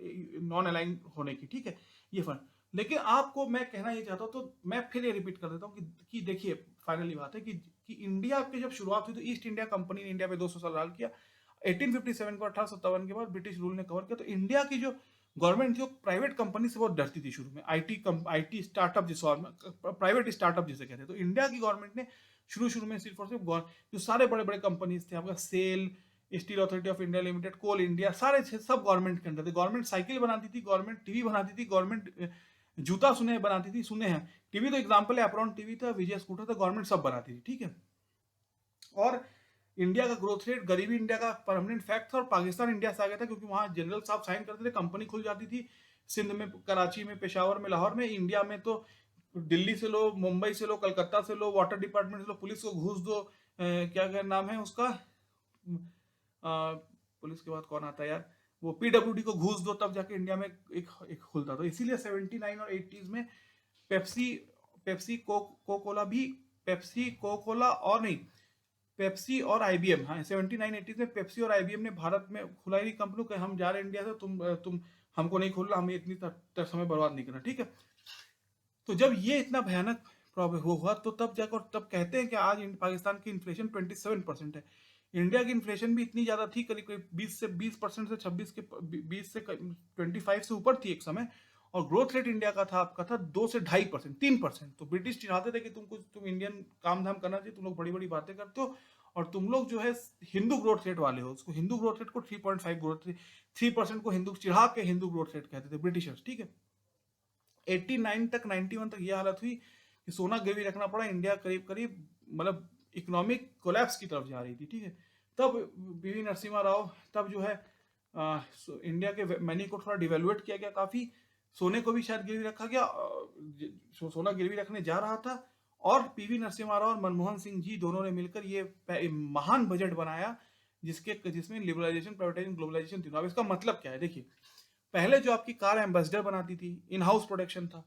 नॉन अलाइन होने की। ठीक है, ये फर्क। लेकिन आपको मैं कहना ये चाहता हूँ, तो मैं फिर ये रिपीट कर देता हूँ कि देखिए, फाइनली बात है कि इंडिया की जब शुरुआत हुई तो ईस्ट इंडिया कंपनी ने इंडिया पे 200 साल राज किया। 1857 को 1857 के बाद ब्रिटिश रूल ने कवर किया। तो इंडिया की जो गवर्नमेंट थी वो प्राइवेट कंपनी से बहुत डरती थी शुरू में, आईटी स्टार्टअप जिसे प्राइवेट स्टार्टअप जिसे कहते हैं। तो इंडिया की गवर्नमेंट ने शुरू में सिर्फ और सिर्फ जो सारे बड़े बड़े कंपनीज थे आपका, SAIL, Steel Authority of India Limited, Coal India, सारे सब गवर्नमेंट के अंदर थे। गवर्नमेंट साइकिल बनाती थी, गवर्नमेंट टीवी बनाती थी, गवर्नमेंट जूता बनाती थी, सुने हैं टीवी तो एग्जाम्पल है, एप्रॉन टीवी था, विजय स्कूटर था, गवर्नमेंट सब बनाती थी। ठीक है, और इंडिया का ग्रोथ रेट, गरीबी इंडिया का परमानेंट फैक्ट था, और पाकिस्तान इंडिया से आ गया था क्योंकि वहां जनरल साहब साइन करते थे, कंपनी खुल जाती थी सिंध में, कराची में, पेशावर में, लाहौर में। इंडिया में तो दिल्ली से लो, मुंबई से लो, कलकत्ता से लो, वाटर डिपार्टमेंट से लो, पुलिस को घूस दो, क्या क्या नाम है उसका, पुलिस के बाद कौन आता है यार, वो पीडब्ल्यूडी को घूस दो, तब जाके इंडिया में एक खुलता। तो इसीलिए 79 और 80s में पेप्सी कोकोला भी, पेप्सी कोकोला और नहीं, पेप्सी और आईबीएम, हाँ 79-80s में पेप्सी और आईबीएम ने भारत में खुलाई थी कंपनी को, हम जा रहे हैं इंडिया से, तुम हमको नहीं खोलना, हमें इतनी समय बर्बाद नहीं करना। ठीक है, तो जब ये इतना भयानक प्रॉब्लम हुआ, तो तब जाकर, तब कहते हैं कि आज पाकिस्तान की इन्फ्लेशन 27% है। इंडिया की इन्फ्लेशन भी इतनी ज्यादा थी, करीब करीब 20% से 26 के 20 से 25 से ऊपर थी एक समय, और ग्रोथ रेट इंडिया का था, आपका था 2 से 2.5%, 3%। तो ब्रिटिश चाहते थे कि तुम इंडियन काम धाम करना चाहिए, तुम लोग बड़ी बड़ी बातें करते हो, और तुम लोग जो है हिंदू ग्रोथ रेट वाले हो। उसको हिंदू ग्रोथ रेट को 3.5 ग्रोथ रेट, 3% को हिंदू चिढ़ा के हिंदू ग्रोथ रेट कहते थे ब्रिटिशर्स। ठीक है, 89 तक 91 तक ये हालत हुई कि सोना गिरवी रखना पड़ा, इंडिया करीब करीब मतलब इकोनॉमिक कोलैप्स की तरफ जा रही थी। ठीक है, तब पीवी नरसिम्हा राव, तब जो है इंडिया के मनी को थोड़ा डिवेल्युएट किया गया काफी, सोने को भी शायद गिरवी रखा गया, सोना गिरवी रखने जा रहा था, और पीवी नरसिम्हा राव और मनमोहन सिंह जी दोनों ने मिलकर ये महान बजट बनाया, जिसमें लिबरलाइजेशन, प्राइवेटाइजेशन, ग्लोबलाइजेशन तीनों। अब इसका मतलब क्या है, देखिए, पहले जो आपकी कार एम्बेसडर बनाती थी, इन हाउस प्रोडक्शन था,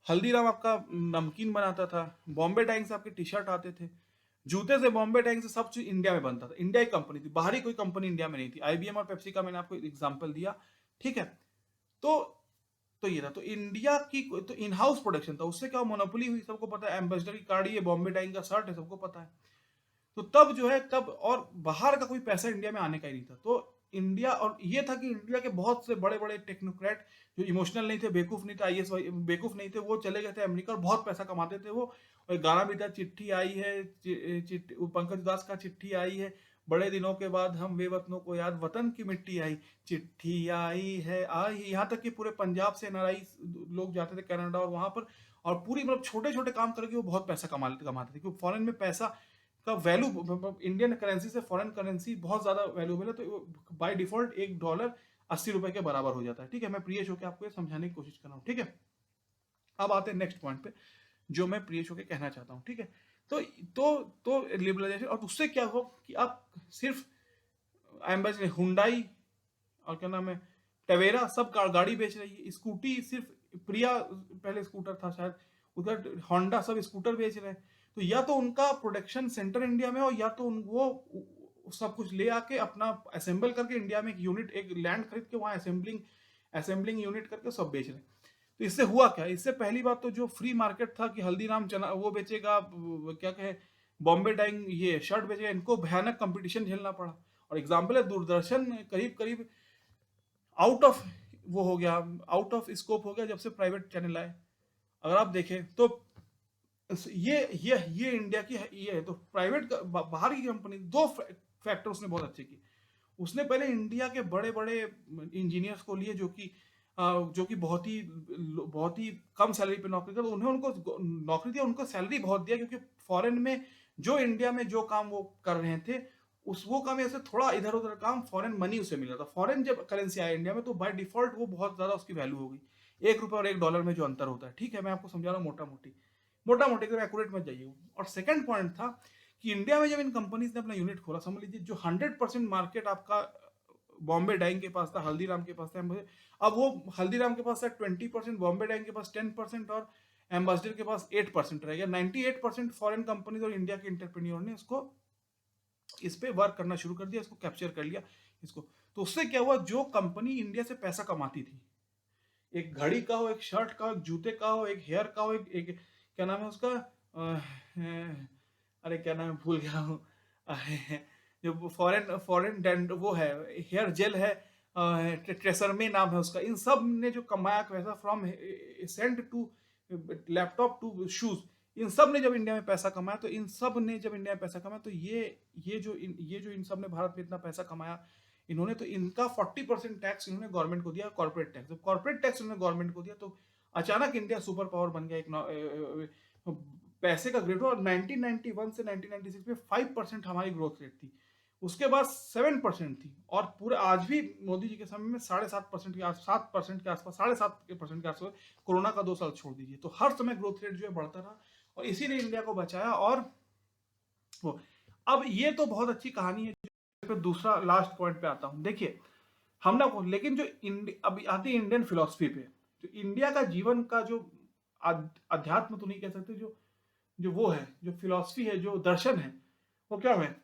हल्दीराम आपका नमकीन बनाता था, बॉम्बे डाइंग से आपके टी शर्ट आते थे, जूते से बॉम्बे डाइंग से सब चीज इंडिया में बनता था। इंडिया की कंपनी थी, बाहरी कोई कंपनी इंडिया में नहीं थी। आईबीएम और पेप्सी का मैंने आपको एग्जांपल दिया। ठीक है, तो ये था, तो इंडिया की तो इन हाउस प्रोडक्शन था, उससे क्या मोनोपोली हुई, सबको पता है। एम्बेसडर की कार्ड, ये बॉम्बे डाइंग का शर्ट है, सबको पता है। तो तब जो है, तब और बाहर का कोई पैसा इंडिया में आने का ही नहीं था। तो इंडिया, और ये था कि इंडिया के बहुत से बड़े बड़े टेक्नोक्रेट जो इमोशनल नहीं थे, बेवकूफ नहीं थे, आईएएस बेवकूफ नहीं थे, वो चले गए थे अमेरिका, और बहुत पैसा कमाते थे वो। और गाना भी था, चिट्ठी आई है, पंकज उदास का चिट्ठी आई है, बड़े दिनों के बाद हम बेवतनों को याद, वतन की मिट्टी आई, चिट्ठी आई है आई। यहाँ तक कि पूरे पंजाब से एनआरआई लोग जाते थे कनाडा, और वहां पर, और पूरी मतलब छोटे छोटे काम करके वो बहुत पैसा कमाते थे, क्योंकि फॉरेन में पैसा का वैल्यू, इंडियन करेंसी से फॉरेन करेंसी बहुत ज्यादा वैल्यूबल है, तो बाय डिफॉल्ट $1 80 रुपए के बराबर हो जाता है। ठीक है, मैं प्रिय शो के आपको ये समझाने की कोशिश कर रहा हूँ। ठीक है, अब आते हैं नेक्स्ट पॉइंट पे, जो मैं प्रिय शो के कहना चाहता हूँ। ठीक है, तो लिबरलाइजेशन, और उससे क्या हो कि आप सिर्फ एम्बेसडर, हुंडई और क्या नाम है, टवेरा, सब गाड़ी बेच रही है। स्कूटी सिर्फ प्रिया पहले स्कूटर था शायद, उधर होंडा, सब स्कूटर बेच रहे हैं। तो या तो उनका प्रोडक्शन सेंटर इंडिया में हो, या तो वो सब कुछ ले आके अपना असेंबल करके इंडिया में एक यूनिट, एक लैंड खरीद के वहां असेंबलिंग यूनिट करके सब बेच रहे हैं। तो इससे हुआ क्या, इससे पहली बात तो जो फ्री मार्केट था कि हल्दीराम चना वो बेचेगा, क्या कहे, बॉम्बे डाइंग ये शर्ट बेचेगा, इनको भयानक कंपटीशन झेलना पड़ा। और एग्जाम्पल है, दूरदर्शन करीब करीब आउट ऑफ वो हो गया, आउट ऑफ स्कोप हो गया जब से प्राइवेट चैनल आए। अगर आप देखें तो ये इंडिया की ये है। तो प्राइवेट बाहर की कंपनी दो फैक्टर उसने बहुत अच्छे किए। उसने पहले इंडिया के बड़े बड़े इंजीनियर्स को लिए जो कि बहुत ही कम सैलरी पे नौकरी कर, उन्हें उनको नौकरी दिया, उनको सैलरी बहुत दिया, क्योंकि फॉरेन में जो इंडिया में जो काम वो कर रहे थे उस वो काम ऐसे थोड़ा इधर उधर काम फॉरेन मनी उसे मिल रहा था। फॉरेन जब करेंसी आया इंडिया में तो बाय डिफॉल्ट वो बहुत ज्यादा उसकी वैल्यू हो गई। ₹1 और $1 में जो अंतर होता है, ठीक है, मैं आपको समझा रहा हूँ मोटा मोटी एकदम एक्यूरेट मत जाइए। और सेकंड पॉइंट था कि इंडिया में जब इन कंपनीज ने अपना यूनिट खोला, समझ लीजिए जो 100% मार्केट आपका बॉम्बे डाइंग के पास था, हल्दीराम के पास था, अब वो हल्दीराम के पास था 20%, बॉम्बे डाइंग के पास 10% और एम्बेसडर के पास 8% रह गया। 98% फॉरेन कंपनीज और इंडिया के इंटरप्रेन्योर ने इसको इस पे वर्क करना शुरू कर दिया, इसको कैप्चर कर लिया इसको। तो उससे क्या हुआ, जो कंपनी इंडिया से पैसा कमाती थी, एक घड़ी का हो, एक शर्ट का हो, एक जूते का हो, एक हेयर का हो, एक क्या नाम है उसका, अरे क्या नाम है भूल गया हूँ, जो फॉरेन फॉरेन वो है, हेयर जेल है, ट्रेसरमे नाम है उसका। इन सब ने जो कमाया पैसा, from cent to laptop to shoes, इन सब ने जब इंडिया में पैसा कमाया, तो इन सब ने जब इंडिया में पैसा कमाया तो ये जो इन सब ने भारत में इतना पैसा कमाया इन्होंने, तो इनका 40% टैक्स इन्होंने गवर्नमेंट को दिया, कॉर्पोरेट टैक्स। जब कॉर्पोरेट टैक्स इन्होंने गवर्नमेंट को दिया तो अचानक इंडिया सुपर पावर बन गया, एक पैसे का ग्रेड। और 1991 से 1996 में 5% हमारी ग्रोथ रेट थी, उसके बाद 7% थी, और पूरे आज भी मोदी जी के समय में 7.5% के 7% के आसपास, 7.5% के आसपास, कोरोना का 2 साल छोड़ दीजिए, तो हर समय ग्रोथ रेट जो है बढ़ता रहा और इसीलिए इंडिया को बचाया। और वो अब ये तो बहुत अच्छी कहानी है। पे दूसरा लास्ट पॉइंट पे आता हूं, देखिए हम ना को, लेकिन जो अभी आती है इंडियन फिलोसफी पे, जो इंडिया का जीवन का जो अध्यात्म तो नहीं कह सकते, जो जो वो है, जो फिलोसफी है, जो दर्शन है, वो क्या है,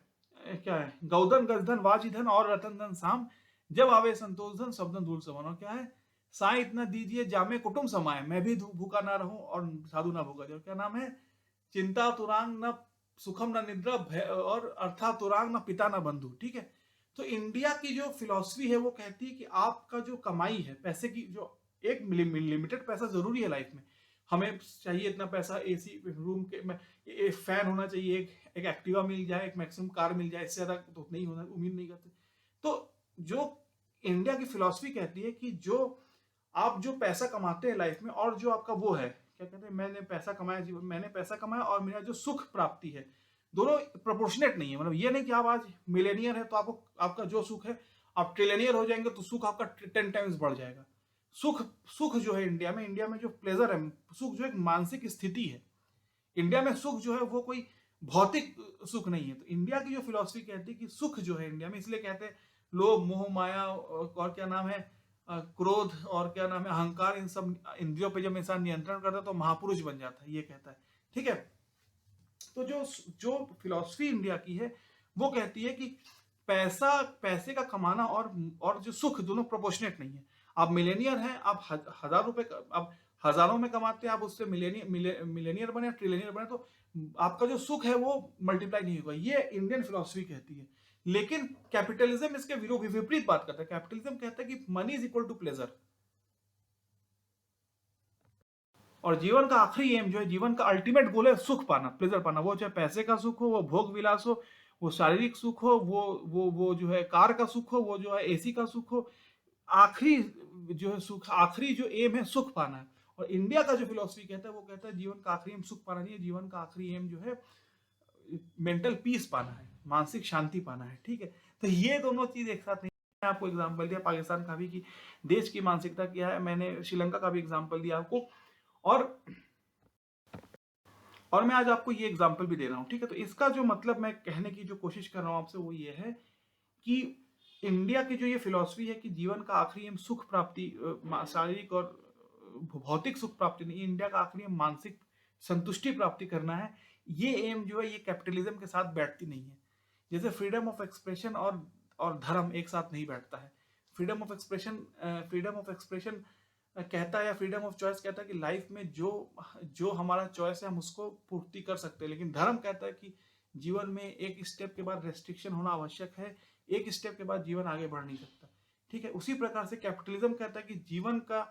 गौधन गजधन वाजिधन और रतन धन साम, जब आवे संतोष धन सब धन धूल समान। और क्या है, साई इतना दीजिए जामे कुटुंब समाए, मैं भी भूखा ना रहूं और साधु ना भूखा जाऊं। क्या नाम है, चिंता तुरांग न सुखम न निद्रा, और अर्था तुरांग न पिता न बंधु, ठीक है। तो इंडिया की जो फिलॉसफी है वो कहती है कि आपका जो कमाई है पैसे की, जो एक लिमिटेड पैसा जरूरी है लाइफ में, हमें चाहिए इतना पैसा, एसी रूम के में एक फैन होना चाहिए, एक एक्टिवा मिल जाए, एक मैक्सिमम कार मिल जाए, इससे ज्यादा तो नहीं होना, उम्मीद नहीं करते। तो जो इंडिया की फिलॉसफी कहती है कि जो आप जो पैसा कमाते हैं लाइफ में, और जो आपका वो है, क्या कहते हैं, मैंने पैसा कमाया, जीवन मैंने पैसा कमाया और मेरा जो सुख प्राप्ति है, दोनों प्रोपोर्शनेट नहीं है। मतलब ये नहीं कि आप आज मिलेनियर है तो आपको आपका जो सुख है, आप ट्रिलियनियर हो जाएंगे तो सुख आपका 10 टाइम्स बढ़ जाएगा। सुख सुख जो है इंडिया में जो प्लेजर है, सुख जो एक मानसिक स्थिति है, इंडिया में सुख जो है वो कोई भौतिक सुख नहीं है। तो इंडिया की जो फिलॉसफी कहती है कि सुख जो है इंडिया में, इसलिए कहते हैं लोभ मोह माया और क्या नाम है, क्रोध और क्या नाम है, अहंकार, इन सब इंद्रियों पे जब इंसान नियंत्रण करता है तो महापुरुष बन जाता है, ये कहता है, ठीक है। तो जो जो फिलॉसफी इंडिया की है वो कहती है कि पैसे का कमाना और जो सुख, दोनों प्रोपोर्शनेट नहीं है। आप मिलेनियर हैं, आप हजार रुपए आप हजारों में कमाते हैं, आप उससे मिलेनियर बने, ट्रिलियनियर बने, तो आपका जो सुख है वो मल्टीप्लाई नहीं होगा, ये इंडियन फिलॉसफी कहती है। लेकिन कैपिटलिज्म इसके विपरीत बात करता है। कैपिटलिज्म कहता है कि money is equal to pleasure, और जीवन का आखिरी एम जो है, जीवन का अल्टीमेट गोल है सुख पाना, प्लेजर पाना। वो चाहे पैसे का सुख हो, वो भोग विलास हो, वो शारीरिक सुख हो, वो जो है कार का सुख हो, वो जो है एसी का सुख हो, आखिरी जो है सुख, आखिरी जो एम है सुख पाना है। और इंडिया का जो फिलोसफी कहता है वो कहता है जीवन का आखिरी एम सुख पाना नहीं है, जीवन का आखिरी एम जो है मेंटल पीस पाना है, मानसिक शांति पाना है, ठीक है। तो ये दोनों चीज एक साथ नहीं। मैं आपको एग्जाम्पल दिया पाकिस्तान का भी कि देश की मानसिकता क्या है, मैंने श्रीलंका का भी एग्जाम्पल दिया आपको, और मैं आज आपको ये एग्जाम्पल भी दे रहा हूं, ठीक है। तो इसका जो मतलब मैं कहने की जो कोशिश कर रहा हूं आपसे वो ये है कि इंडिया की जो ये फिलॉसफी है कि जीवन का आखिरी एम सुख प्राप्ति, शारीरिक और भौतिक सुख प्राप्ति नहीं, इंडिया का आखिरी एम मानसिक संतुष्टि प्राप्ति करना है। ये एम जो है ये कैपिटलिज्म के साथ बैठती नहीं है। जैसे फ्रीडम ऑफ एक्सप्रेशन और धर्म एक साथ नहीं बैठता है। फ्रीडम ऑफ एक्सप्रेशन कहता है, या फ्रीडम ऑफ चॉइस कहता है कि लाइफ में जो हमारा चॉइस है हम उसको पूर्ति कर सकते हैं। लेकिन धर्म कहता है कि जीवन में एक स्टेप के बाद रेस्ट्रिक्शन होना आवश्यक है, एक स्टेप के बाद जीवन आगे बढ़ नहीं सकता। ठीक है। उसी प्रकार से कैपिटलिज्म कहता है कि जीवन का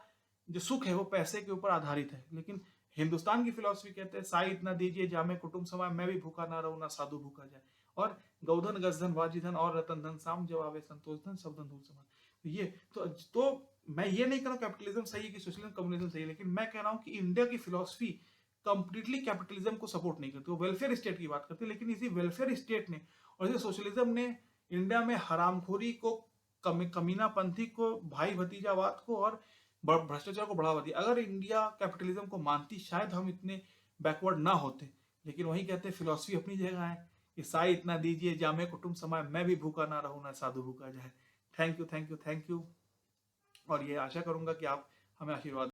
जो सुख है वो पैसे के ऊपर आधारित है, लेकिन हिंदुस्तान की फिलॉसफी कहते हैं साई इतना दीजिए जामे कुटुंब समाए, मैं भी भूखा ना रहूं ना साधु भूखा जाए, और गौधन गजधन वाजिधन और रतन धन साम जब आवे संतोष धन सब धन धूल समान। तो ये तो मैं ये नहीं कह रहा हूं कैपिटलिज्म सही है कि सोशलिज्म कम्युनिज्म सही है, लेकिन मैं कह रहा हूं कि इंडिया की फिलॉसफी कंप्लीटली कैपिटलिज्म को सपोर्ट नहीं करती, वो वेलफेयर स्टेट की बात करती है। लेकिन इसी वेलफेयर स्टेट ने और इसी सोशलिज्म ने इंडिया में हरामखोरी को, कमीनापंथी को, भाई भतीजावाद को और भ्रष्टाचार को बढ़ावा दिया। अगर इंडिया कैपिटलिज्म को मानती शायद हम इतने बैकवर्ड ना होते, लेकिन वही कहते हैं फिलॉसफी अपनी जगह है, ईसाई इतना दीजिए जामे कुटुंब समाए, मैं भी भूखा ना रहूं ना साधु भूखा जाए। Thank you, thank you, thank you. और ये आशा करूंगा कि आप हमें आशीर्वाद